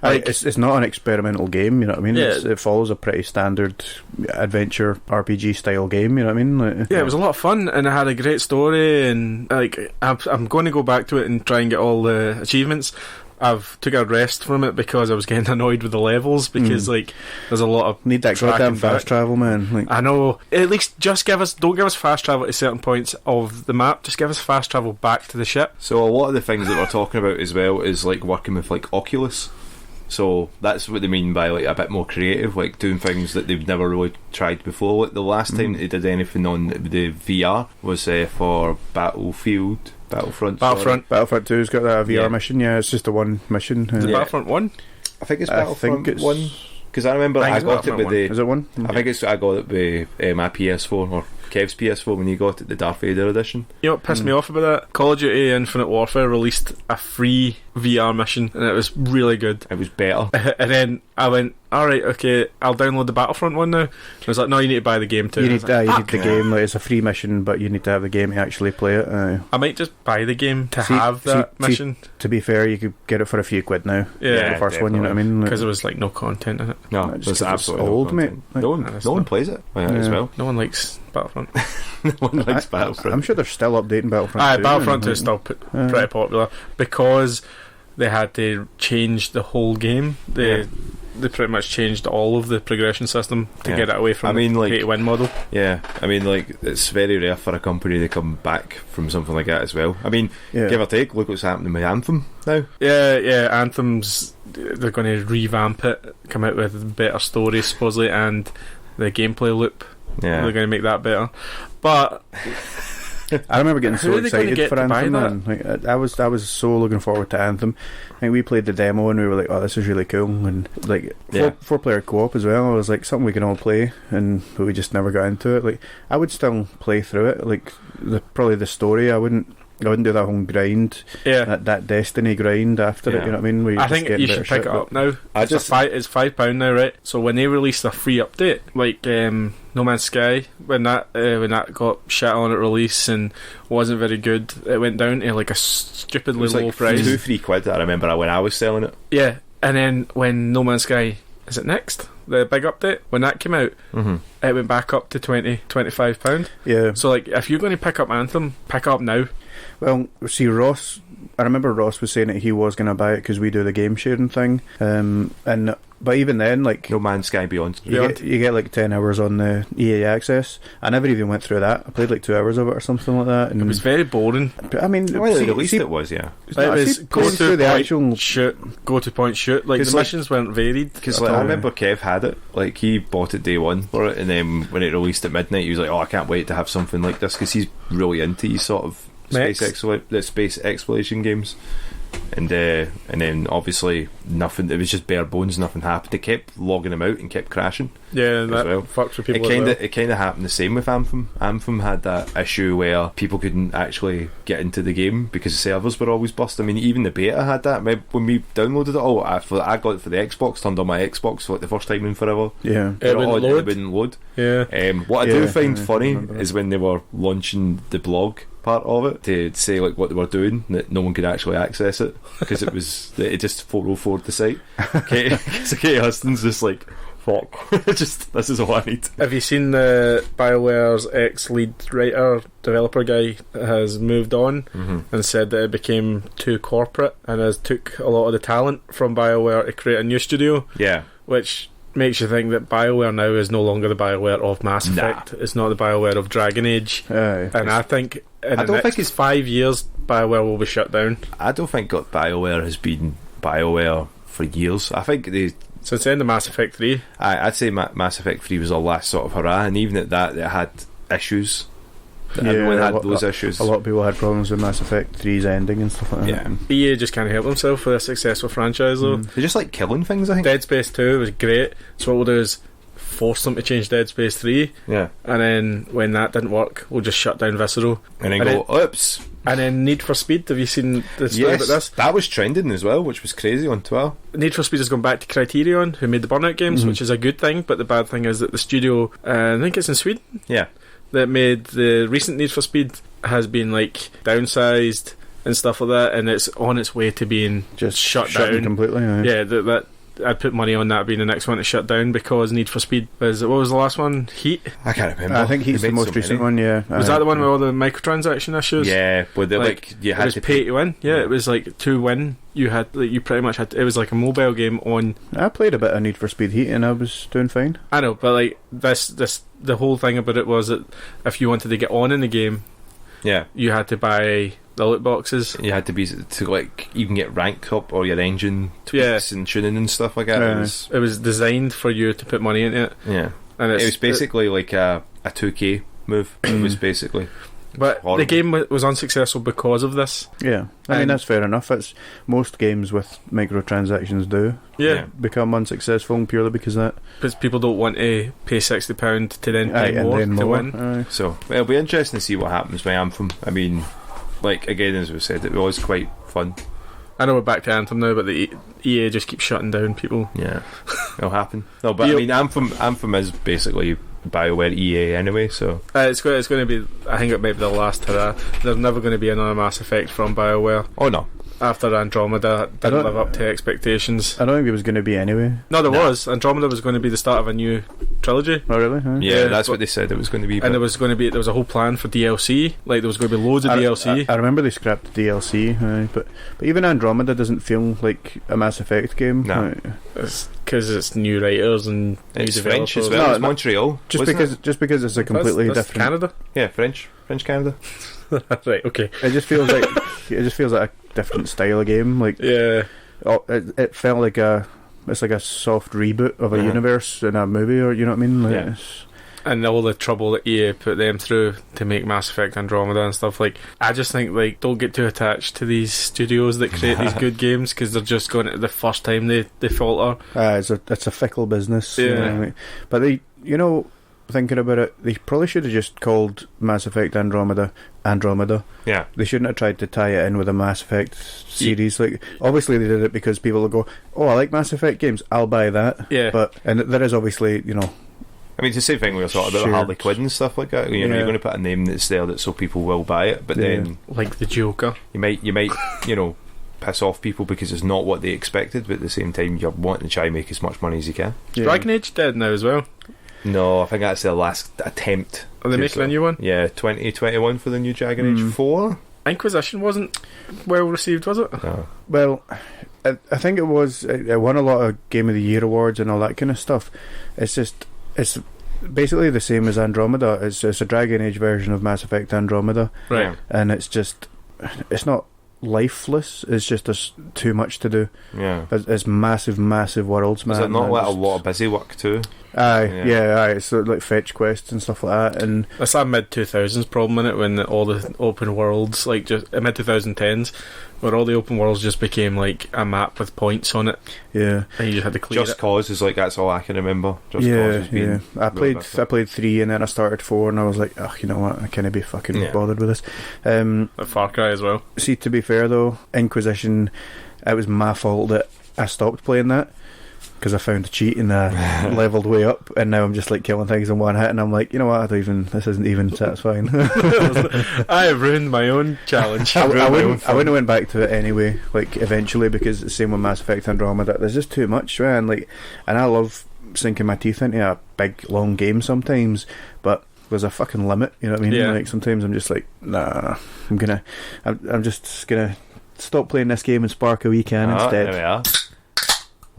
Like, it's not an experimental game, you know what I mean? Yeah. It follows a pretty standard adventure RPG style game, you know what I mean? Like, yeah, it was a lot of fun and it had a great story, and like I'm going to go back to it and try and get all the achievements. I've took a rest from it because I was getting annoyed with the levels because like there's a lot of need that goddamn fast travel, man. Like, I know. At least don't give us fast travel to certain points of the map. Just give us fast travel back to the ship. So a lot of the things that we're talking about as well is like working with like Oculus. So that's what they mean by like a bit more creative, like doing things that they've never really tried before. Like the last time they did anything on the VR was for Battlefront 2's got that VR mission. Yeah, it's just a one mission. Battlefront 1? I think it's Battlefront 1 because I remember I got it with the. Is it 1? I think I got it with my PS4 or Kev's PS4 when he got it, the Darth Vader edition. You know what pissed me off about that? Call of Duty Infinite Warfare released a free VR mission and it was really good. It was better. And then I went, alright, okay, I'll download the Battlefront one now. I was like, no, you need to buy the game too. You need the game. Like, it's a free mission, but you need to have the game to actually play it. I might just buy the game to have that mission. To be fair, you could get it for a few quid now. Yeah, the first one, you know what I mean? Because there was like no content in it. No, it's absolutely old, mate. Like, no one plays it as well. No one likes Battlefront. No one likes Battlefront. I'm sure they're still updating Battlefront 2. Battlefront 2 is still pretty popular because they had to change the whole game. They pretty much changed all of the progression system to get it away from the pay-to-win model. Yeah, I mean, like, it's very rare for a company to come back from something like that as well. I mean, give or take, look what's happening with Anthem now. Yeah, Anthem's, they're going to revamp it, come out with better stories supposedly, and the gameplay loop. Yeah, they're going to make that better. But I remember getting so excited for Anthem, man. Like, I was so looking forward to Anthem. I think we played the demo and we were like, oh, this is really cool. And like 4-player co-op as well. I was like, something we can all play, but we just never got into it. Like, I would still play through it. Like, probably the story, I wouldn't do that whole grind, that Destiny grind after it. You know what I mean? I think you should pick it up now. It's £5 now, right? So when they released a free update, like No Man's Sky, when that got shit on at release and wasn't very good, it went down to like a stupidly low price. £2-3 I remember when I was selling it. Yeah, and then when No Man's Sky, is it next? The big update, when that came out, it went back up to £20-25. Yeah. So like, if you're going to pick up Anthem, pick up now. Well, see, I remember Ross was saying that he was going to buy it because we do the game sharing thing, but even then, like, No Man's Sky Beyond, you get like 10 hours on the EA Access. I never even went through that. I played like 2 hours of it or something like that, and it was very boring. I mean, at least it was, yeah. It was go to point shoot. Like, the missions weren't varied. Because I remember Kev had it. Like, he bought it day one for it, and then when it released at midnight, he was like, "Oh, I can't wait to have something like this," because he's really into these sort of space exploration games. And then obviously nothing. It was just bare bones. Nothing happened. They kept logging them out and kept crashing. Yeah, that fucked with people. It kind of happened the same with Anthem. Anthem had that issue where people couldn't actually get into the game because the servers were always bust. I mean, even the beta had that. When we downloaded it, I got it for the Xbox. Turned on my Xbox for like the first time in forever. Yeah, it wouldn't load. Yeah. What I do find funny is when they were launching the blog part of it to say like what they were doing, that no one could actually access it because it just 404'd the site. So Katie Huston's just like, fuck, just this is all I need. Have you seen the BioWare's ex-lead writer developer guy has moved on and said that it became too corporate and has took a lot of the talent from BioWare to create a new studio? Yeah, which makes you think that BioWare now is no longer the BioWare of Mass Effect. It's not the BioWare of Dragon Age. And I think in the next 5 years, BioWare will be shut down. I don't think BioWare has been BioWare for years. I think since the end of Mass Effect 3. I'd say Mass Effect 3 was the last sort of hurrah, and even at that, it had issues. Everyone had those issues. A lot of people had problems with Mass Effect 3's ending and stuff like that. EA just can't help themselves with a successful franchise, though. They just like killing things, I think. Dead Space 2 was great, so what we'll do is force them to change Dead Space 3, and then when that didn't work, we'll just shut down Visceral. And then oops. And then Need for Speed, have you seen the story about this? That was trending as well, which was crazy on Twitter. Need for Speed has gone back to Criterion, who made the Burnout games, which is a good thing, but the bad thing is that the studio, I think it's in Sweden, that made the recent Need for Speed has been like downsized and stuff like that, and it's on its way to being just shut down completely. That I'd put money on that being the next one to shut down, because Need for Speed what was the last one? Heat? I can't remember. I think Heat's the most recent one. Was that the one with all the microtransaction issues? Yeah, but you had to pay to win. Yeah, it was like to win. You had you pretty much had. It was like a mobile game on. I played a bit of Need for Speed Heat and I was doing fine. I know, but like this the whole thing about it was that if you wanted to get on in the game, you had to buy the loot boxes. You had to be to like even get rank up or your engine tweaks and tuning and stuff like that. It was designed for you to put money into it. Yeah, and it was basically like a 2K move. It was basically. But horrible. The game was unsuccessful because of this. Yeah, I mean that's fair enough. It's most games with microtransactions do become unsuccessful purely because of that. Because people don't want to pay £60 to then pay more to win. So it'll be interesting to see what happens with Anthem. I mean, like again, as we said, it was quite fun. I know we're back to Anthem now, but the EA just keeps shutting down people. Yeah, it'll happen. No, but I mean, Anthem is basically BioWare EA anyway, so it's going to be. I think it might be the last hurrah. There's never going to be another Mass Effect from BioWare. Oh no! After Andromeda didn't live up to expectations. I don't think it was going to be anyway. No, there was. Andromeda was going to be the start of a new trilogy. Oh really? Huh? Yeah, that's what they said it was going to be. And there was a whole plan for DLC. Like there was going to be loads of DLC. I remember they scrapped the DLC, but even Andromeda doesn't feel like a Mass Effect game. No, it's because it's new writers and new it's developers. French as well. It's Montreal. Just because it's a completely different Canada. Yeah, French Canada. Right. Okay. It just feels like a different style of game. Like it felt like it's like a soft reboot of a universe in a movie, or you know what I mean? Like, and all the trouble that EA put them through to make Mass Effect Andromeda and stuff. Like, I just think like don't get too attached to these studios that create these good games, because they're just going to the first time they falter. It's a fickle business. Yeah. But thinking about it, they probably should have just called Mass Effect Andromeda. Yeah. They shouldn't have tried to tie it in with a Mass Effect series. Like, obviously they did it because people will go, "Oh, I like Mass Effect games, I'll buy that." Yeah. And there is obviously, I mean, it's the same thing we were talking about Harley Quinn and stuff like that. You're going to put a name that's there that so people will buy it, but then like the Joker, you might piss off people because it's not what they expected, but at the same time you're wanting to try and make as much money as you can. Dragon Age dead now as well. No, I think that's their last attempt. Are they making a new one? Yeah, 2021 for the new Dragon Age 4. Inquisition wasn't well received, was it? No. Well, I think it was. It won a lot of Game of the Year awards and all that kind of stuff. It's basically the same as Andromeda. It's a Dragon Age version of Mass Effect Andromeda. Right. And it's not lifeless. It's just too much to do. Yeah. It's massive worlds, man. Is it not like a lot of busy work too? Aye. It's like fetch quests and stuff like that, and that's that mid 2000s problem in it, when all the open worlds, like just mid 2010s, where all the open worlds just became like a map with points on it. Yeah, and you just had to clear Just Cause is like, that's all I can remember. Cause I played 3 and then I started 4 and I was like, oh, you know what, I can't be fucking bothered with this. Far Cry as well. See, to be fair though, Inquisition, it was my fault that I stopped playing that, because I found a cheat and I levelled way up, and now I'm just like killing things in one hit, and I'm like, you know what, this isn't even satisfying. I have ruined my own challenge. I wouldn't have went back to it anyway, like eventually, because it's the same with Mass Effect Andromeda. There's just too much, man. Like, and I love sinking my teeth into a big long game sometimes, but there's a fucking limit, you know what I mean? Yeah. Like sometimes I'm just like, nah, I'm just gonna stop playing this game and spark a weekend instead. There we are.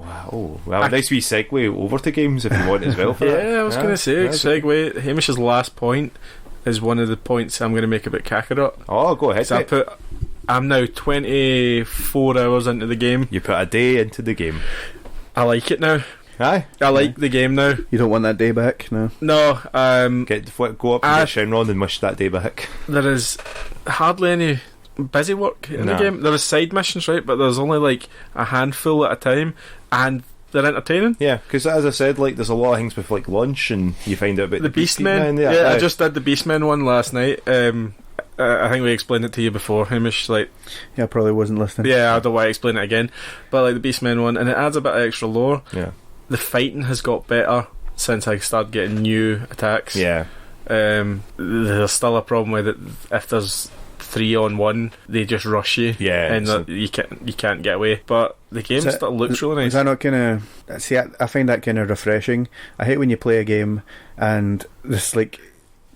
Wow. Well, nice wee segue over to games if you want as well. For that. I was going to say, segue. Hamish's last point is one of the points I'm going to make about Kakarot. Oh, go ahead. So I'm now 24 hours into the game. You put a day into the game. I like it now. Aye. I like the game now. You don't want that day back? No. No. Go up and get Shenron and wish that day back. There is hardly any busy work in the game. There is side missions, right, but there's only like a handful at a time, and they're entertaining. Yeah, because as I said, like there's a lot of things with like lunch, and you find out about the Beastmen. Yeah, I just did the Beastmen one last night. I think we explained it to you before, Hamish. Like, yeah, I probably wasn't listening. Yeah, I don't know why I explain it again, but like the Beastmen one, and it adds a bit of extra lore. Yeah. The fighting has got better since I started getting new attacks. Yeah. There's still a problem with it. If there's 3-on-1, they just rush you. Yeah. And you can't get away. But the game still looks really nice. Is that not kind of... See, I find that kind of refreshing. I hate when you play a game and this, like...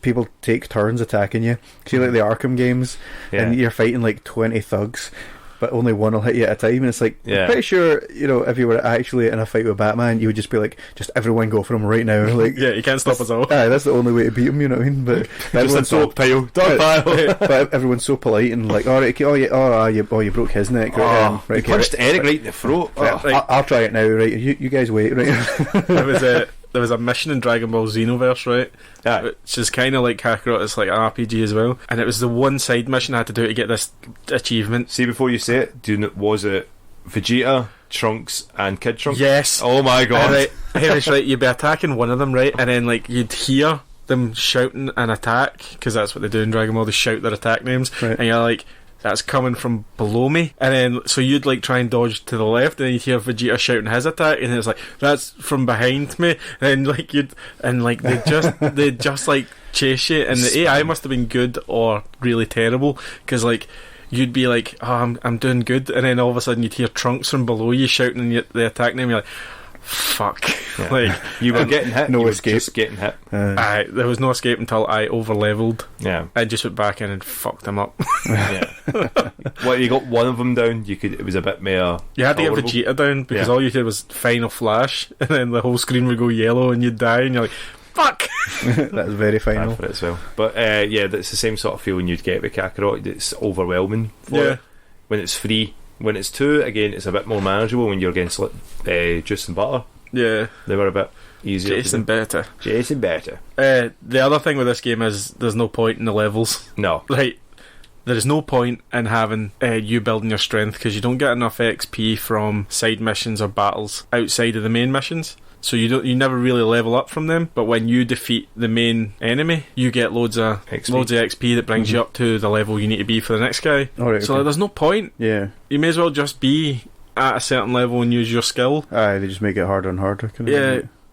people take turns attacking you. See, like the Arkham games, and you're fighting like 20 thugs, but only one will hit you at a time, and it's like, I'm pretty sure, if you were actually in a fight with Batman, you would just be like, just everyone go for him right now. Like, yeah, you can't stop us all. That's the only way to beat him, you know what I mean? But everyone's dog pile. But everyone's so polite and like, you broke his neck. Right, you punched Eric right in the throat. I'll try it now, right? You guys wait, right? There was a mission in Dragonball Xenoverse, right? Yeah. Which is kind of like Kakarot, it's like an RPG as well. And it was the one side mission I had to do to get this achievement. See, before you say it, was it Vegeta, Trunks, and Kid Trunks? Yes. Oh my god. Right, Hamish, right, you'd be attacking one of them, right? And then like you'd hear them shouting an attack, because that's what they do in Dragon Ball, they shout their attack names. Right. And you're like, that's coming from below me, and then so you'd like try and dodge to the left, and then you'd hear Vegeta shouting his attack, and it's like, that's from behind me, and like they just like chase you, and the AI must have been good or really terrible, because like you'd be like, oh, I'm doing good, and then all of a sudden you'd hear Trunks from below you shouting the attack name, you're like, fuck. Yeah. Like, you were getting hit, no escape. Just getting hit. There was no escape until I over leveled. Yeah, I just went back in and fucked them up. Yeah. Well, you got one of them down. It was a bit more. You had tolerable. to get Vegeta down, because all you did was final flash, and then the whole screen would go yellow and you'd die, and you're like, fuck. That's very final. For it as well. But that's the same sort of feeling you'd get with Kakarot. It's overwhelming for it when it's free. When it's 2, again, it's a bit more manageable when you're against Juice and Butter. Yeah. They were a bit easier. Jason better. The other thing with this game is there's no point in the levels. No. Like, there's no point in having you building your strength, because you don't get enough XP from side missions or battles outside of the main missions. So you never really level up from them, but when you defeat the main enemy, you get loads of XP that brings you up to the level you need to be for the next guy. So there's no point. Yeah, you may as well just be at a certain level and use your skill. Aye, they just make it harder and harder.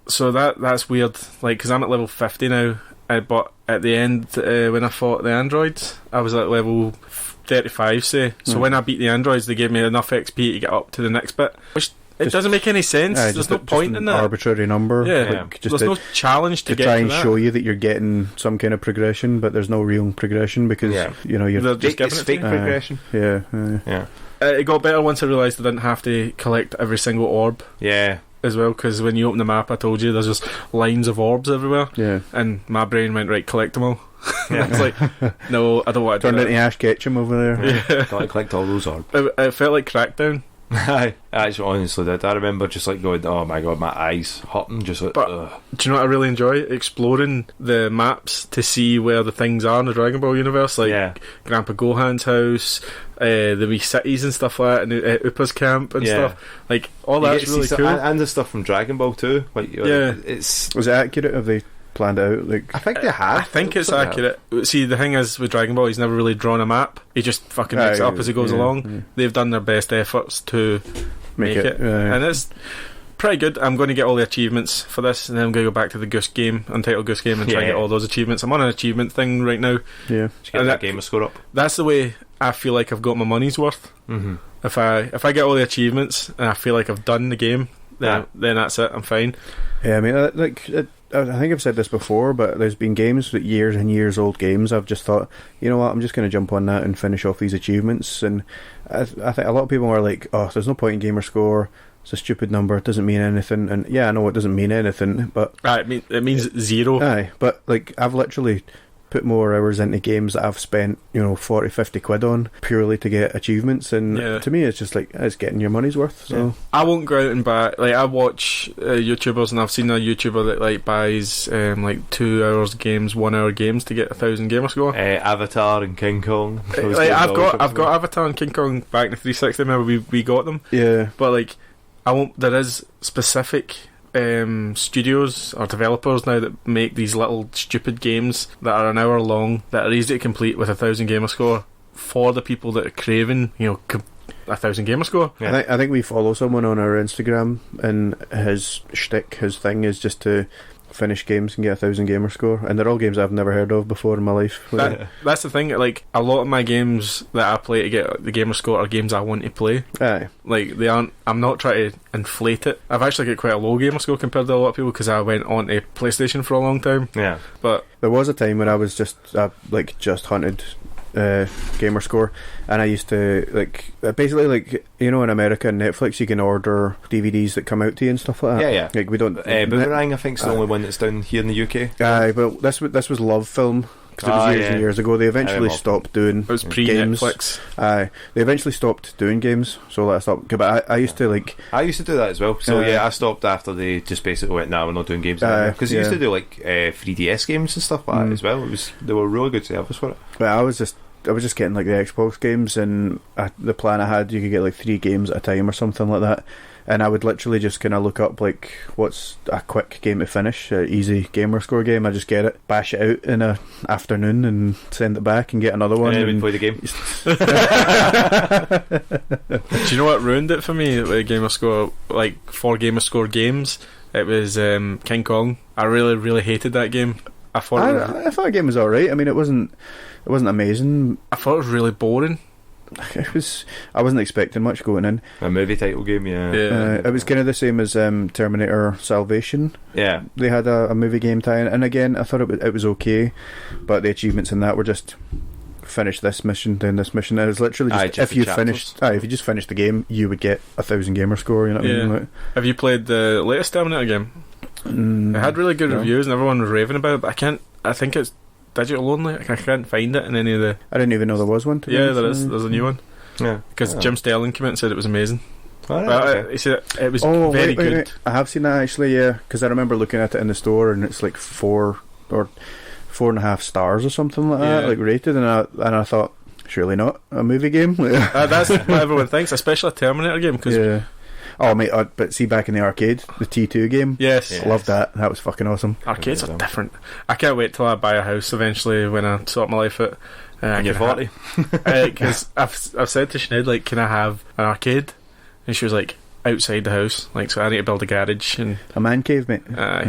So that's weird. Like, because I'm at level 50 now, but at the end when I fought the androids, I was at level 35, say. So when I beat the androids, they gave me enough XP to get up to the next bit, which it doesn't make any sense. There's no point in that. Arbitrary number. Yeah. Like, there's no challenge to get try and to that. show you that you're getting some kind of progression, but there's no real progression, because you're just giving it fake progression. Yeah. It got better once I realised I didn't have to collect every single orb. Yeah. As well, because when you open the map, I told you there's just lines of orbs everywhere. Yeah. And my brain went, right, collect them all. Yeah. It's like, no, I don't want to turn into Ash Ketchum over there. Yeah. Got to collect all those orbs. It felt like Crackdown. I actually honestly did. I remember just like going, oh my god, my eyes hurting, just like, but do you know what I really enjoy? Exploring the maps to see where the things are in the Dragon Ball universe, like Grandpa Gohan's house, the wee cities and stuff like that, and Upa's camp and stuff. Like, all that's really cool. And the stuff from Dragon Ball too. Like, was it accurate? Have they planned it out? Like, I think they have. I think it's accurate. See, the thing is with Dragon Ball, he's never really drawn a map. He just fucking makes it up as he goes along. Yeah. They've done their best efforts to make it. And it's pretty good. I'm going to get all the achievements for this, and then I'm going to go back to the Goose game, Untitled Goose game, and try and get all those achievements. I'm on an achievement thing right now. Yeah, to get that gamer score up. That's the way I feel like I've got my money's worth. Mm-hmm. If I get all the achievements and I feel like I've done the game, then that's it. I'm fine. Yeah, I mean, I think I've said this before, but there's been games that years and years old games. I've just thought, you know what, I'm just going to jump on that and finish off these achievements. And I think a lot of people are like, oh, there's no point in gamer score. it's a stupid number. It doesn't mean anything. And yeah, I know it doesn't mean anything, but it means zero. Aye, but like I've literally put more hours into games that I've spent 40-50 quid on purely to get achievements, and to me it's just like it's getting your money's worth. So I won't go out and buy, like, I watch YouTubers, and I've seen a YouTuber that like buys like 2 hours games, 1 hour games to get 1,000 gamer score. Avatar and King Kong. I've got Avatar and King Kong back in the 360. Remember we got them. Yeah, but like there is specific studios or developers now that make these little stupid games that are an hour long, that are easy to complete with 1,000 gamer score for the people that are craving 1,000 gamer score. I think we follow someone on our Instagram, and his shtick, his thing is just to finish games and get 1,000 gamer score, and they're all games I've never heard of before in my life. That's the thing, like a lot of my games that I play to get the gamer score are games I want to play. Aye. Like they aren't, I'm not trying to inflate it. I've actually got quite a low gamer score compared to a lot of people because I went on to PlayStation for a long time. Yeah, but there was a time when I was just hunted gamer score, and I used to basically in America and Netflix you can order DVDs that come out to you and stuff like that. Yeah. Like we don't. Boomerang, I think, is the only one that's down here in the UK. Aye, but this was Love Film. Because it was years and years ago. They eventually stopped doing games. It was pre-Netflix. Aye, they eventually stopped doing games, so let's stop. But I used to I used to do that as well. So I stopped after they just basically went, "Nah, we're not doing games anymore." Because they used to do 3DS games and stuff like that as well. They were really good service for it. But I was just getting the Xbox games, and the plan I had, you could get 3 games at a time or something like that. And I would literally just kind of look up what's a quick game to finish, an easy gamer score game. I just get it, bash it out in an afternoon, and send it back and get another one. And then we'd play the game. Do you know what ruined it for me? The gamer score, for gamer score games, it was King Kong. I really, really hated that game. I thought the game was alright. I mean, it wasn't amazing. I thought it was really boring. I wasn't expecting much going in. A movie title game, yeah. It was kind of the same as Terminator Salvation. Yeah, they had a movie game tie-in, and again, I thought it was okay, but the achievements in that were just finish this mission, then this mission. It was literally just if you just finished the game, you would get 1,000 gamer score. You know what I mean? Have you played the latest Terminator game? It had really good reviews, and everyone was raving about it. But I think it's digital only. I can't find it in any of the. I didn't even know there was one. There is. There's a new one. Yeah, because Jim Sterling came out and said it was amazing. Okay. He said it was very good. Wait. I have seen that actually. Yeah, because I remember looking at it in the store, and it's 4 or 4.5 stars or something like that, rated, and I thought, surely not a movie game. That's what everyone thinks, especially a Terminator game. Cause Oh mate, but see, back in the arcade, the T2 game, yes, I loved that. That was fucking awesome. Arcades are different. I can't wait till I buy a house eventually when I sort my life out. And you're 40. Because I've said to Sinead, can I have an arcade? And she was like, outside the house, so I need to build a garage and a man cave, mate.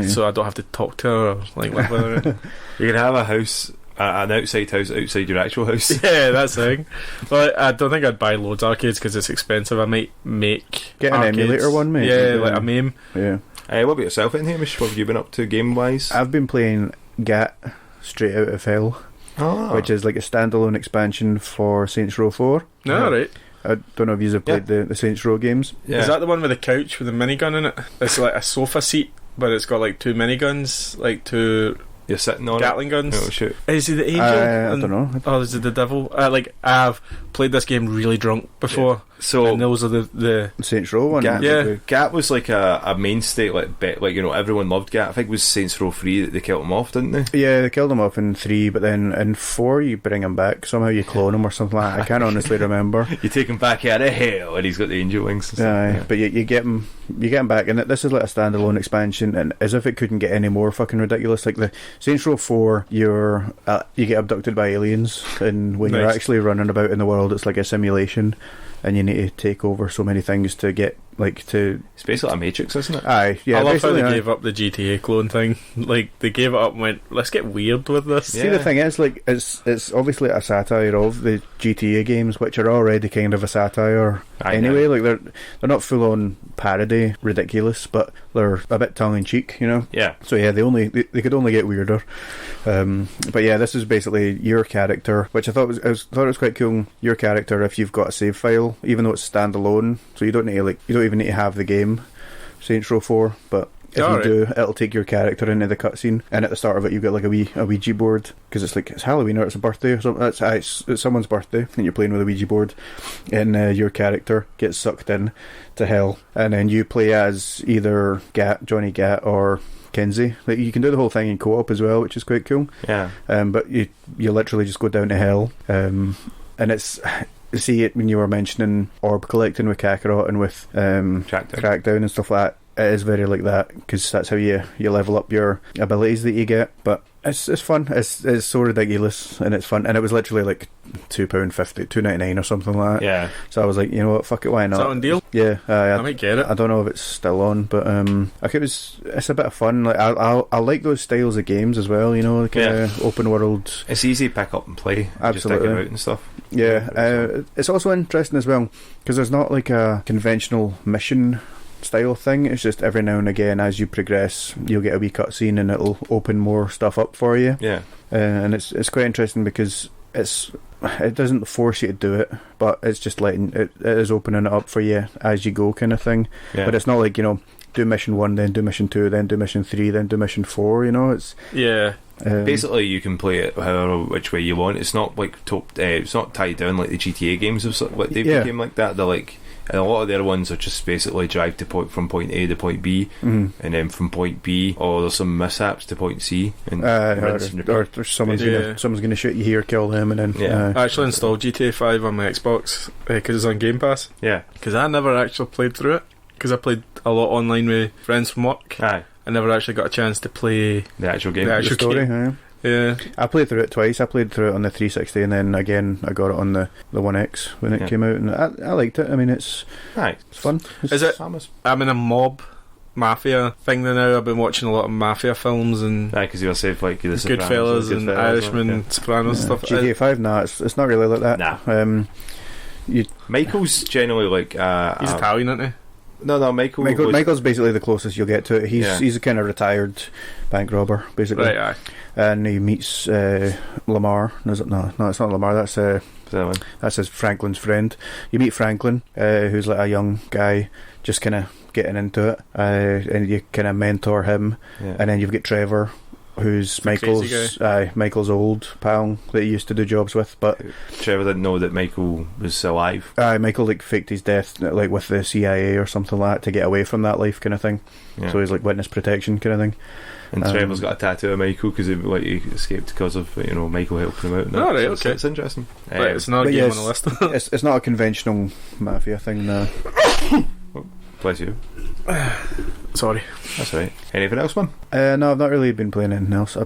So I don't have to talk to her or live with her. You can have a house, an outside house outside your actual house. Yeah, that's the thing. But I don't think I'd buy loads of arcades because it's expensive. I might get an emulator one, mate. Yeah, a MAME. Yeah. What about yourself, Hamish? What have you been up to game wise? I've been playing GAT Straight Out of Hell, which is a standalone expansion for Saints Row 4. Right. I don't know if you've played the Saints Row games. Yeah. Is that the one with the couch with the minigun in it? It's like a sofa seat, but it's got 2 miniguns, 2 You're sitting on Gatling guns. Oh shit! Is he the angel? I don't know. Oh, is it the devil? I've played this game really drunk before. So and those are the Saints Row one. GAT was a mainstay. Everyone loved GAT. I think it was Saints Row 3 that they killed him off, didn't they? Yeah, they killed him off in 3, but then in 4 you bring him back. Somehow you clone him or something like that. I can't honestly remember. You take him back out of hell, and he's got the angel wings. And stuff. But you get him back, and this is a standalone expansion, and as if it couldn't get any more fucking ridiculous. The Saints Row 4, you get abducted by aliens, and when you're actually running about in the world, it's like a simulation. And you need to take over so many things to get It's basically a Matrix, isn't it? Aye, yeah. I love how they gave up the GTA clone thing. They gave it up and went, let's get weird with this. See, the thing is, it's obviously a satire of the GTA games, which are already kind of a satire anyway. They're not full on parody, ridiculous, but they're a bit tongue in cheek, Yeah. So yeah, they could only get weirder. But yeah, this is basically your character, which I thought was quite cool. Your character, if you've got a save file, even though it's standalone, so you don't need to don't even need to have the game Saints Row 4, but if you do, it'll take your character into the cutscene, and at the start of it, you get like a Ouija board, because it's Halloween or it's a birthday or something. It's someone's birthday, and you're playing with a Ouija board, and your character gets sucked in to hell, and then you play as either Johnny Gat or Kinsey. Like, you can do the whole thing in co-op as well, which is quite cool. Yeah. But you literally just go down to hell, and it's. See it when you were mentioning orb collecting with Kakarot and with Crackdown and stuff like that. It is very like that, because that's how you level up your abilities that you get. But it's fun. It's so ridiculous, and it's fun. And it was literally like £2.50, £2.99 or something like that. Yeah. So I was like, you know what, fuck it, why not? Is that on deal? Yeah, I might get it. I don't know if it's still on, but like it's a bit of fun. Like I like those styles of games as well. You know, like open world. It's easy to pick up and play. Absolutely. Just dig it out and stuff. Yeah, it's also interesting as well, because there's not like a conventional mission style thing. It's just every now and again, as you progress, you'll get a wee cutscene and it'll open more stuff up for you. Yeah, and it's quite interesting because it doesn't force you to do it, but it's just letting it is opening it up for you as you go, kind of thing. Yeah. But it's not like, you know, do mission 1, then do mission 2, then do mission 3, then do mission 4. You know, it's basically you can play it however which way you want. It's not like it's not tied down like the GTA games of what they've become like that. They're like, and a lot of their ones are just basically drive to from point A to point B, and then from point B, there's some mishaps to point C, and or someone's gonna shoot you here, kill them, and then I actually installed GTA 5 on my Xbox because it's on Game Pass. Yeah, because I never actually played through it, because I played a lot online with friends from work. Aye. I never actually got a chance to play the actual game, the story. Yeah, I played through it twice. I played through it on the 360, and then again I got it on the One X when it came out, and I liked it. I mean, it's fun. Is it? I'm in a mob mafia thing now. I've been watching a lot of mafia films, and because you were saying like the Goodfellas and Irishman, Sopranos stuff. GTA 5, it's not really like that. Nah. Michael's generally like he's Italian, isn't he? No, Michael's basically the closest you'll get to it. He's a kind of retired bank robber, basically. Right, aye. And he meets Lamar. No, it's not Lamar. That's his Franklin's friend. You meet Franklin, who's like a young guy, just kind of getting into it, and you kind of mentor him. Yeah. And then you've got Trevor, who's Michael's old pal that he used to do jobs with, but Trevor didn't know that Michael was alive. Michael like faked his death like with the CIA or something like that to get away from that life, kind of thing. So he's like witness protection kind of thing. And Trevor's got a tattoo of Michael because he escaped because of Michael helping him out. And right, okay. It's interesting. But it's not a game on the list. It's not a conventional mafia thing. No. Bless you. Sorry. That's right. Anything else, man? No, I've not really been playing anything else. I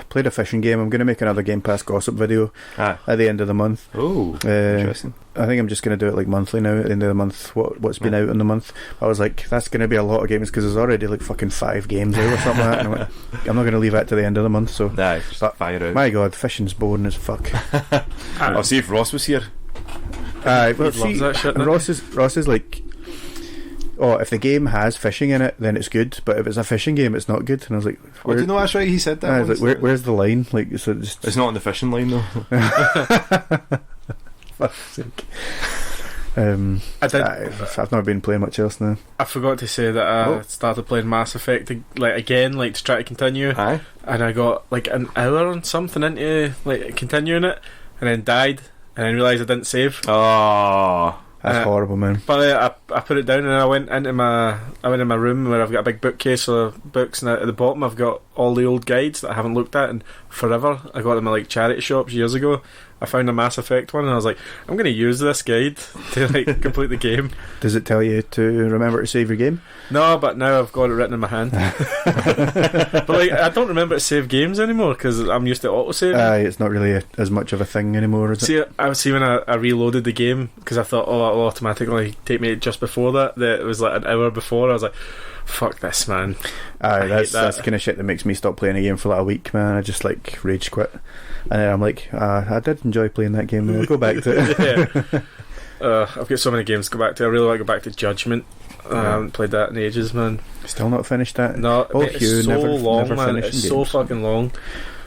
played a fishing game. I'm going to make another Game Pass gossip video at the end of the month. Oh, interesting. I think I'm just going to do it like monthly now at the end of the month. What's been out in the month? I was like, that's going to be a lot of games because there's already like fucking 5 games out or something like that. And I went, I'm not going to leave that to the end of the month. So, fire out. My God, fishing's boring as fuck. I'll see if Ross was here. Loves that shit. Ross is like, if the game has fishing in it, then it's good. But if it's a fishing game, it's not good. And I was like, do you know that's right? He said that. I was like, where's the line? Like, it's not on the fishing line though. Fuck's sake. I've not been playing much else now. I forgot to say that I started playing Mass Effect to try to continue. Aye. And I got like an hour and something into like continuing it, and then died, and then realised I didn't save. Oh. That's horrible, man. But I put it down, and I went into my room where I've got a big bookcase full of books, and at the bottom I've got all the old guides that I haven't looked at in forever. I got them at like charity shops years ago. I found a Mass Effect one, and I was like, I'm going to use this guide to like complete the game. Does it tell you to remember to save your game? No, but now I've got it written in my hand. But like, I don't remember to save games anymore because I'm used to autosave. It's not really as much of a thing anymore, is it? See when I reloaded the game, because I thought, it'll automatically take me just before that it was like an hour before. I was like, fuck this, man. That's the kind of shit that makes me stop playing a game for like a week, man. I just like rage quit, and then I'm like, I did enjoy playing that game, and I'll go back to it. I've got so many games to go back to. I really want to go back to Judgment. I haven't played that in ages, man. Still not finished that? No, Hugh, it's so long, man. It's so fucking long.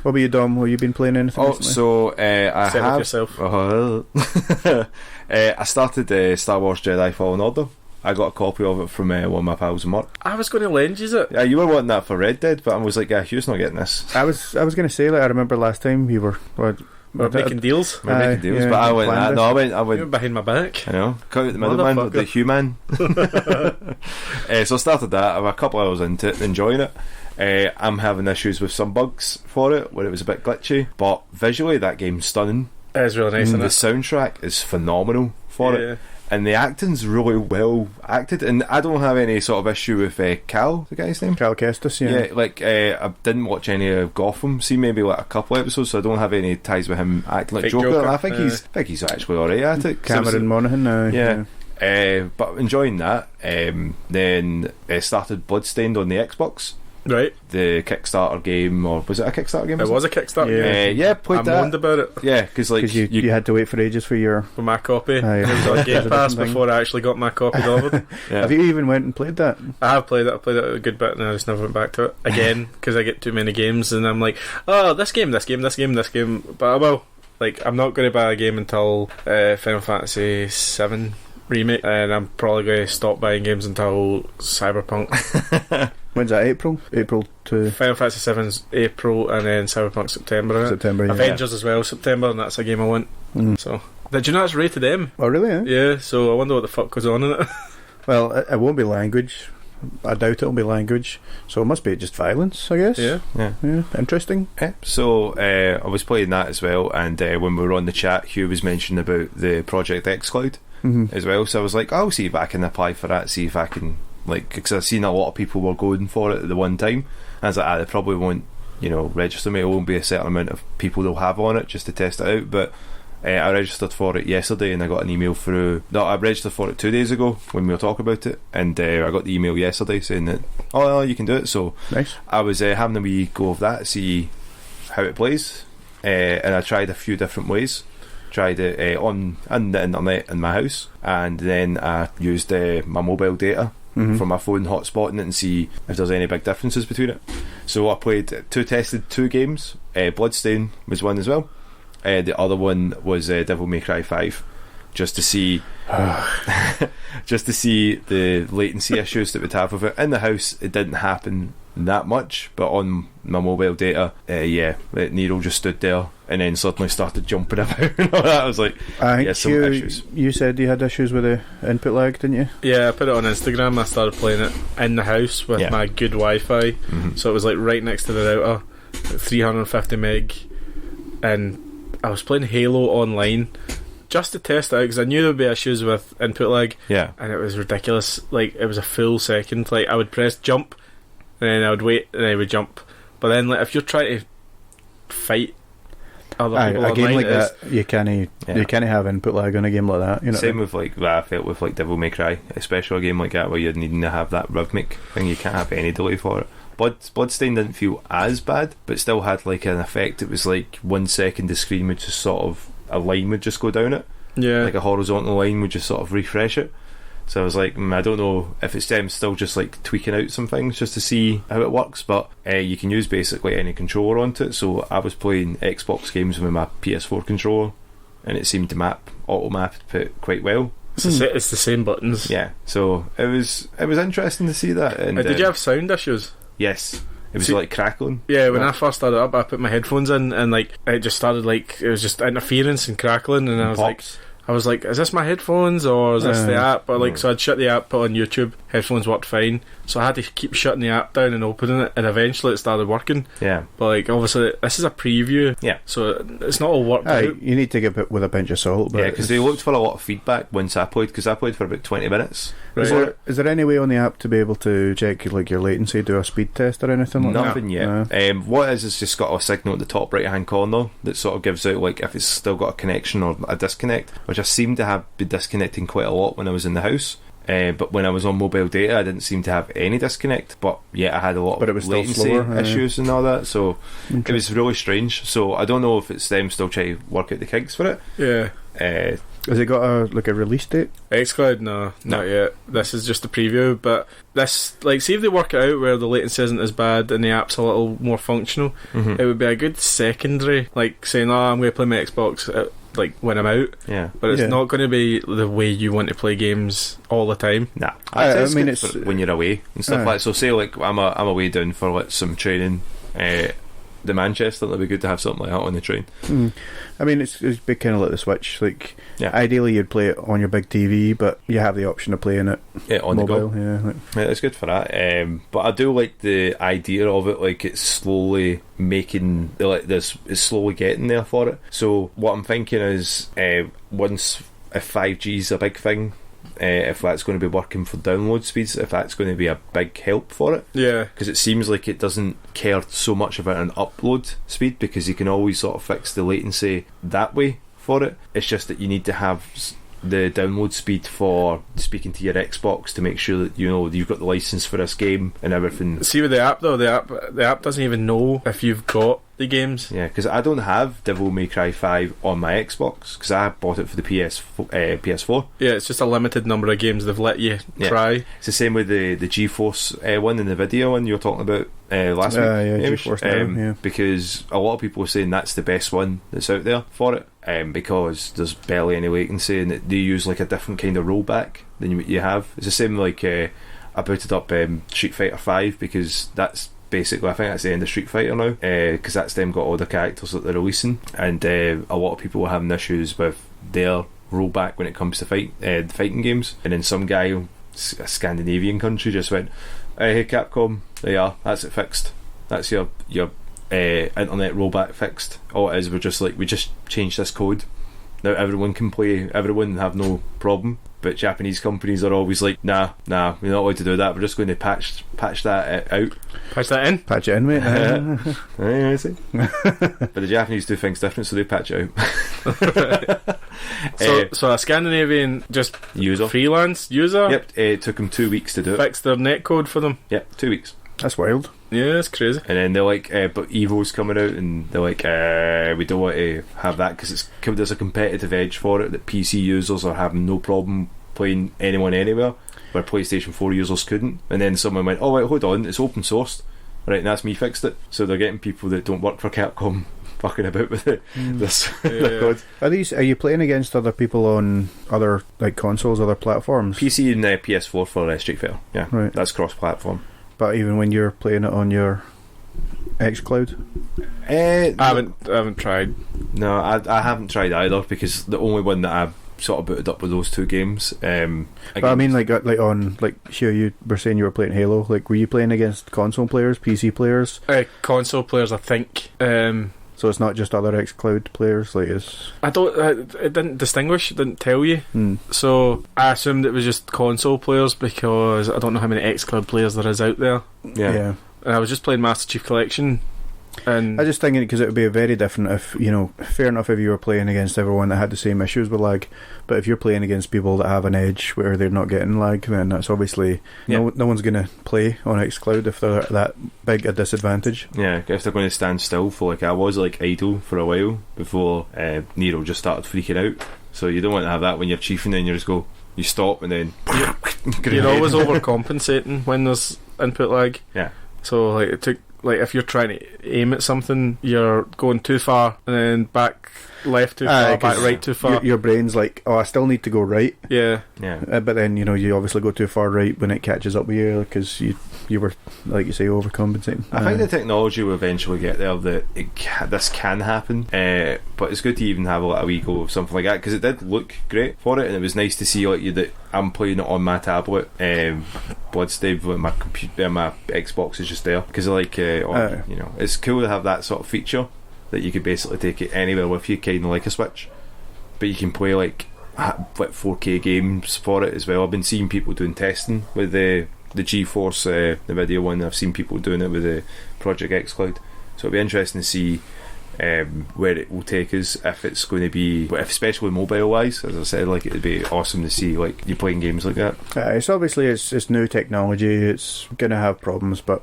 What about you, Dom? Have you been playing anything recently? So I have yourself. I started Star Wars Jedi Fallen Order. I got a copy of it from one of my pals in work. I was going to lend you it. Yeah, you were wanting that for Red Dead, but I was like, yeah, Hugh's not getting this. I was going to say, like, I remember last time we were making deals. We're making deals, but I went. I went. You went behind my back. I know. Cut out the middleman with the Hugh man. So I started that. I'm a couple hours into it, enjoying it. I'm having issues with some bugs for it, where it was a bit glitchy. But visually, that game's stunning. It's really nice. The soundtrack is phenomenal for it. And the acting's really well acted, and I don't have any sort of issue with Cal, the guy's name? Cal Kestis, yeah. Yeah, like, I didn't watch any of Gotham, see maybe like a couple episodes, so I don't have any ties with him acting like Joker. I think he's actually alright at it. Cameron Monaghan now. Yeah. But enjoying that. Then started Bloodstained on the Xbox. Right. The Kickstarter game, or was it a Kickstarter game? It was a Kickstarter game. Yeah, played that. I moaned about it. Yeah, because like you had to wait for ages for my copy. It was on Game Pass before I actually got my copy of it. Yeah. Have you even went and played that? I have played it. I played it a good bit, and I just never went back to it again because I get too many games, and I'm like, oh, this game. But I will. Like, I'm not going to buy a game until Final Fantasy VII Remake, and I'm probably going to stop buying games until Cyberpunk. When's that? April to Final Fantasy VII's April, and then Cyberpunk September. September, yeah. Avengers as well September, and that's a game I want. So did you know it's rated M? Oh really? Yeah. So I wonder what the fuck goes on in it. Well, it won't be language. I doubt it'll be language. So it must be just violence, I guess. Yeah. Interesting. Yeah. So I was playing that as well, and when we were on the chat, Hugh was mentioning about the project xCloud as well. So I was like, I'll see if I can apply for that. See if I can. Like, because I've seen a lot of people were going for it at the one time, and I was like, they probably won't, register me. It won't be a certain amount of people they'll have on it just to test it out. But I registered for it yesterday, and I got an email through. No, I registered for it 2 days ago when we were talking about it, and I got the email yesterday saying that you can do it. So nice. I was having a wee go of that, see how it plays, and I tried a few different ways. Tried it on the internet in my house, and then I used my mobile data. From my phone hotspotting it and see if there's any big differences between it. So I tested 2 games. Bloodstain was one as well. The other one was Devil May Cry 5, just to see the latency issues that we'd have with it. In the house, it didn't happen that much, but on my mobile data, Nero just stood there and then suddenly started jumping about and all that. I was like, some issues. You said you had issues with the input lag, didn't you? Yeah, I put it on Instagram. I started playing it in the house with my good Wi-Fi, so it was like right next to the router, 350 meg, and I was playing Halo online just to test it out because I knew there would be issues with input lag. Yeah, and it was ridiculous. Like, it was a full second. Like, I would press jump, and then I would wait, and then I would jump. But then, like, if you're trying to fight other people a game online, like that, you can't have input lag on a game like that. Same with like what I felt with like Devil May Cry, especially a game like that where you're needing to have that rhythmic thing. You can't have any delay for it. Bloodstain didn't feel as bad, but still had like an effect. It was like 1 second the screen would just sort of, a line would just go down it. Yeah, like a horizontal line would just sort of refresh it. So I was like, I don't know if it's them still just like tweaking out some things just to see how it works, but you can use basically any controller onto it. So I was playing Xbox games with my PS4 controller, and it seemed to auto-map it quite well. It's the same buttons. Yeah, so it was interesting to see that. And did you have sound issues? Yes. It was like crackling. Yeah, when I first started up, I put my headphones in, and like it just started like it was just interference and crackling, and I was like, is this my headphones or is this the app? Or like, so I'd shut the app, put on YouTube, headphones worked fine. So I had to keep shutting the app down and opening it, and eventually it started working. Yeah. But like, obviously, this is a preview. Yeah. So it's not all worked out. You need to give it with a pinch of salt. But yeah, because they looked for a lot of feedback once I played, because I played for about 20 minutes. Right. Is there any way on the app to be able to check like your latency, do a speed test or anything like that? Nothing yet. No. What it is just got a signal at the top right hand corner that sort of gives out like if it's still got a connection or a disconnect, which I seem to have been disconnecting quite a lot when I was in the house. But when I was on mobile data, I didn't seem to have any disconnect. But yeah, I had a lot of latency issues and all that. So it was really strange. So I don't know if it's them still trying to work out the kinks for it. Yeah. Has it got a release date? xCloud, no, not yet. This is just a preview, but this, like, see if they work it out where the latency isn't as bad and the app's a little more functional, it would be a good secondary, like saying, I'm going to play my Xbox like when I'm out, but it's not going to be the way you want to play games all the time. Nah, I mean it's when you're away and stuff like that. So say like I'm away down for like some training. The Manchester, it'd be good to have something like that on the train. I mean, it's be kind of like the Switch. Like, ideally, you'd play it on your big TV, but you have the option of playing it on mobile. The go. Yeah, it's good for that. But I do like the idea of it. Like, it's slowly making this is slowly getting there for it. So what I'm thinking is, once if 5G is a big thing. If that's going to be working for download speeds, if that's going to be a big help for it, because it seems like it doesn't care so much about an upload speed, because you can always sort of fix the latency that way for it. It's just that you need to have the download speed for speaking to your Xbox to make sure that you've got the license for this game and everything. See with the app though, the app doesn't even know if you've got the games. Yeah, because I don't have Devil May Cry 5 on my Xbox because I bought it for the PS4. Yeah, it's just a limited number of games they've let you try. It's the same with the GeForce one and the video one you were talking about last week. GeForce because a lot of people are saying that's the best one that's out there for it. Because there's barely any latency and they use like a different kind of rollback than you have. It's the same like I booted up Street Fighter 5 because that's basically, I think that's the end of Street Fighter now, because that's them got all the characters that they're releasing, and a lot of people were having issues with their rollback when it comes to fighting games. And then some guy, a Scandinavian country, just went, hey Capcom, there you are, that's it fixed, that's your internet rollback fixed. All it is, we just changed this code, now everyone can play, everyone have no problem. But Japanese companies are always like, nah, we're not allowed to do that, we're just going to patch that out. Patch that in? Patch it in, mate. I see. But the Japanese do things different, so they patch it out. So a Scandinavian just user, freelance user? Yep, it took them 2 weeks to do it. Fixed their netcode for them? Yep, 2 weeks. That's wild. Yeah, it's crazy. And then they're like, but Evo's coming out, and they're like, we don't want to have that because there's a competitive edge for it that PC users are having no problem playing anyone anywhere, where PlayStation 4 users couldn't. And then someone went, oh wait, hold on, it's open sourced, right? And that's me fixed it. So they're getting people that don't work for Capcom fucking about with it. This code. Are you playing against other people on other like consoles, other platforms? PC and PS4 for Street Fighter. Yeah, right. That's cross-platform. But even when you're playing it on your xCloud, I haven't tried. No, I haven't tried either, because the only one that I've sort of booted up with those two games. But I mean, like on Hugh, you were saying you were playing Halo. Like, were you playing against console players, PC players? Console players, I think. So it's not just other xCloud players. Like, it didn't distinguish. It didn't tell you. So I assumed it was just console players because I don't know how many xCloud players there is out there. Yeah. And I was just playing Master Chief Collection. And I was just thinking, because it would be very different if, fair enough if you were playing against everyone that had the same issues with lag, but if you're playing against people that have an edge where they're not getting lag, then that's obviously no one's going to play on xCloud if they're that big a disadvantage. Yeah, if they're going to stand still for I was idle for a while before Nero just started freaking out. So you don't want to have that when you're chiefing and you stop and then you're always overcompensating when there's input lag. Yeah. So it took. If you're trying to aim at something, you're going too far and then back left too far, back right too far. Your brain's like, I still need to go right. Yeah. But then you obviously go too far right when it catches up with you because you were, like you say, overcompensating. I think the technology will eventually get there that this can happen, but it's good to even have a wee go of something like that, because it did look great for it, and it was nice to see that I'm playing it on my tablet. Bloodstave with my computer, my Xbox is just there because it's cool to have that sort of feature that you could basically take it anywhere with you, kind of like a Switch, but you can play like 4K games for it as well. I've been seeing people doing testing with the GeForce, the video one. I've seen people doing it with the Project xCloud, so it'll be interesting to see where it will take us, if it's going to be, especially mobile wise. As I said, like, it'd be awesome to see like you playing games like that. It's obviously it's new technology. It's gonna have problems, but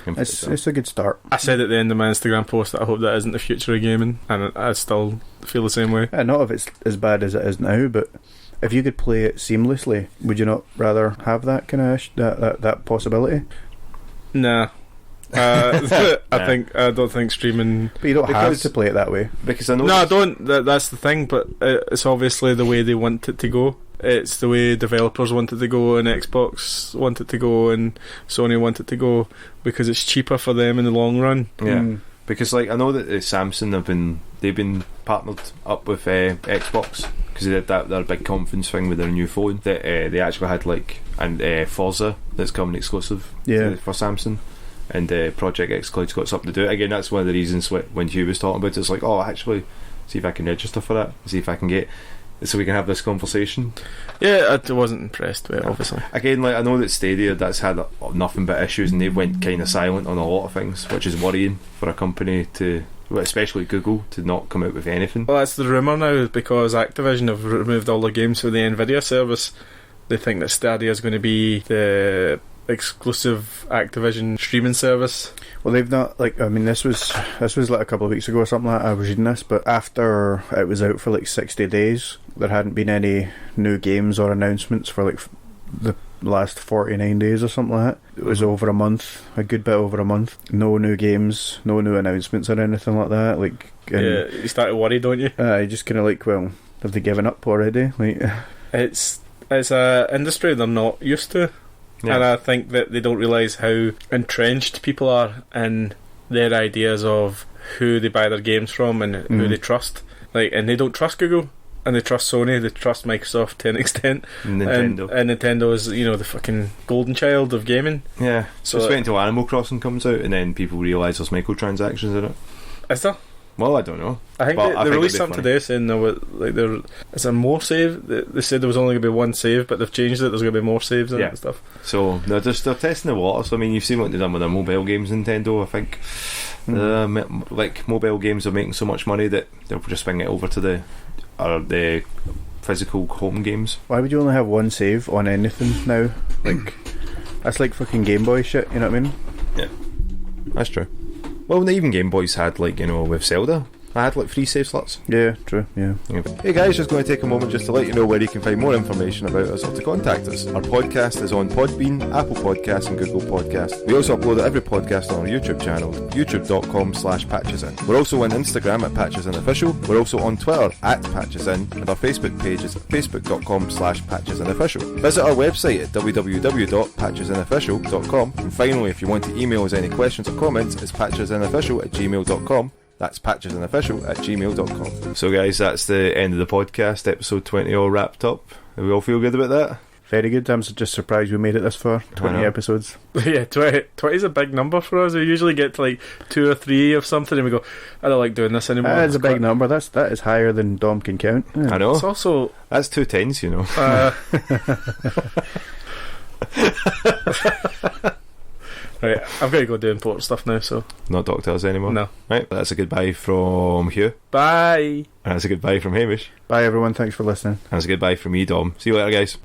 it's a good start. I said at the end of my Instagram post that I hope that isn't the future of gaming, and I still feel the same way. Not if it's as bad as it is now, but if you could play it seamlessly, would you not rather have that kind of that possibility? Nah. I don't think streaming. But you don't have to play it that way. Because I know. No, I don't. That's the thing. But it's obviously the way they want it to go. It's the way developers want it to go, and Xbox want it to go, and Sony want it to go, because it's cheaper for them in the long run. Yeah. Because like I know that Samsung they've been partnered up with Xbox, because they did their big conference thing with their new phone. That they actually had like Forza that's coming exclusive for Samsung. And Project xCloud's got something to do it. Again, that's one of the reasons when Hugh was talking about it, it's like, actually, see if I can register for that, see if I can get, so we can have this conversation. Yeah, I wasn't impressed with it, obviously. Again, like, I know that Stadia, that's had nothing but issues, and they went kind of silent on a lot of things, which is worrying for a company to, especially Google, to not come out with anything. Well, that's the rumour now, because Activision have removed all their games from the Nvidia service. They think that Stadia is going to be the exclusive Activision streaming service. Well, they've not, like, I mean, this was like a couple of weeks ago or something like that. I was reading this, but after it was out for like 60 days, there hadn't been any new games or announcements for like the last 49 days or something like that. It was over a month, a good bit over a month. No new games, no new announcements or anything like that. Like, you start to worry, don't you? You just kind of like, well, have they given up already? Like, it's a industry they're not used to. Yeah. And I think that they don't realise how entrenched people are in their ideas of who they buy their games from and who they trust. Like, and they don't trust Google, and they trust Sony, they trust Microsoft to an extent. Nintendo. And Nintendo is, the fucking golden child of gaming. Yeah. So just wait until Animal Crossing comes out, and then people realise there's microtransactions in it. Is there? Well, I don't know. I think they released something today saying is there more save? They said there was only going to be one save, but they've changed it. There's going to be more saves and stuff. So they're testing the waters. I mean, you've seen what they've done with their mobile games, Nintendo. I think like mobile games are making so much money that they'll just bring it over to the physical home games. Why would you only have one save on anything now? Like, that's like fucking Game Boy shit. You know what I mean? Yeah, that's true. Well, even Game Boys had, like, with Zelda, I had like 3 save slots. Yeah, true, yeah. Hey guys, just going to take a moment just to let you know where you can find more information about us or to contact us. Our podcast is on Podbean, Apple Podcasts and Google Podcasts. We also upload every podcast on our YouTube channel, youtube.com/patchesin. We're also on Instagram at patchesinofficial. We're also on Twitter at patchesin, and our Facebook page is facebook.com/patchesinofficial. Visit our website at www.patchesinofficial.com. And finally, if you want to email us any questions or comments, it's patchesinofficial@gmail.com. That's patchesinofficial@gmail.com. So guys, that's the end of the podcast. Episode 20 all wrapped up. Do we all feel good about that? Very good. I'm just surprised we made it this far. 20 episodes. Yeah, 20 is a big number for us. We usually get to like 2 or 3 of something and we go, I don't like doing this anymore. That's a big number. That is higher than Dom can count. Yeah. I know. It's also... That's 2 tens, Right, I've got to go do important stuff now, so... Not talk to us anymore? No. Right, that's a goodbye from Hugh. Bye! And that's a goodbye from Hamish. Bye everyone, thanks for listening. And that's a goodbye from me, Dom. See you later, guys.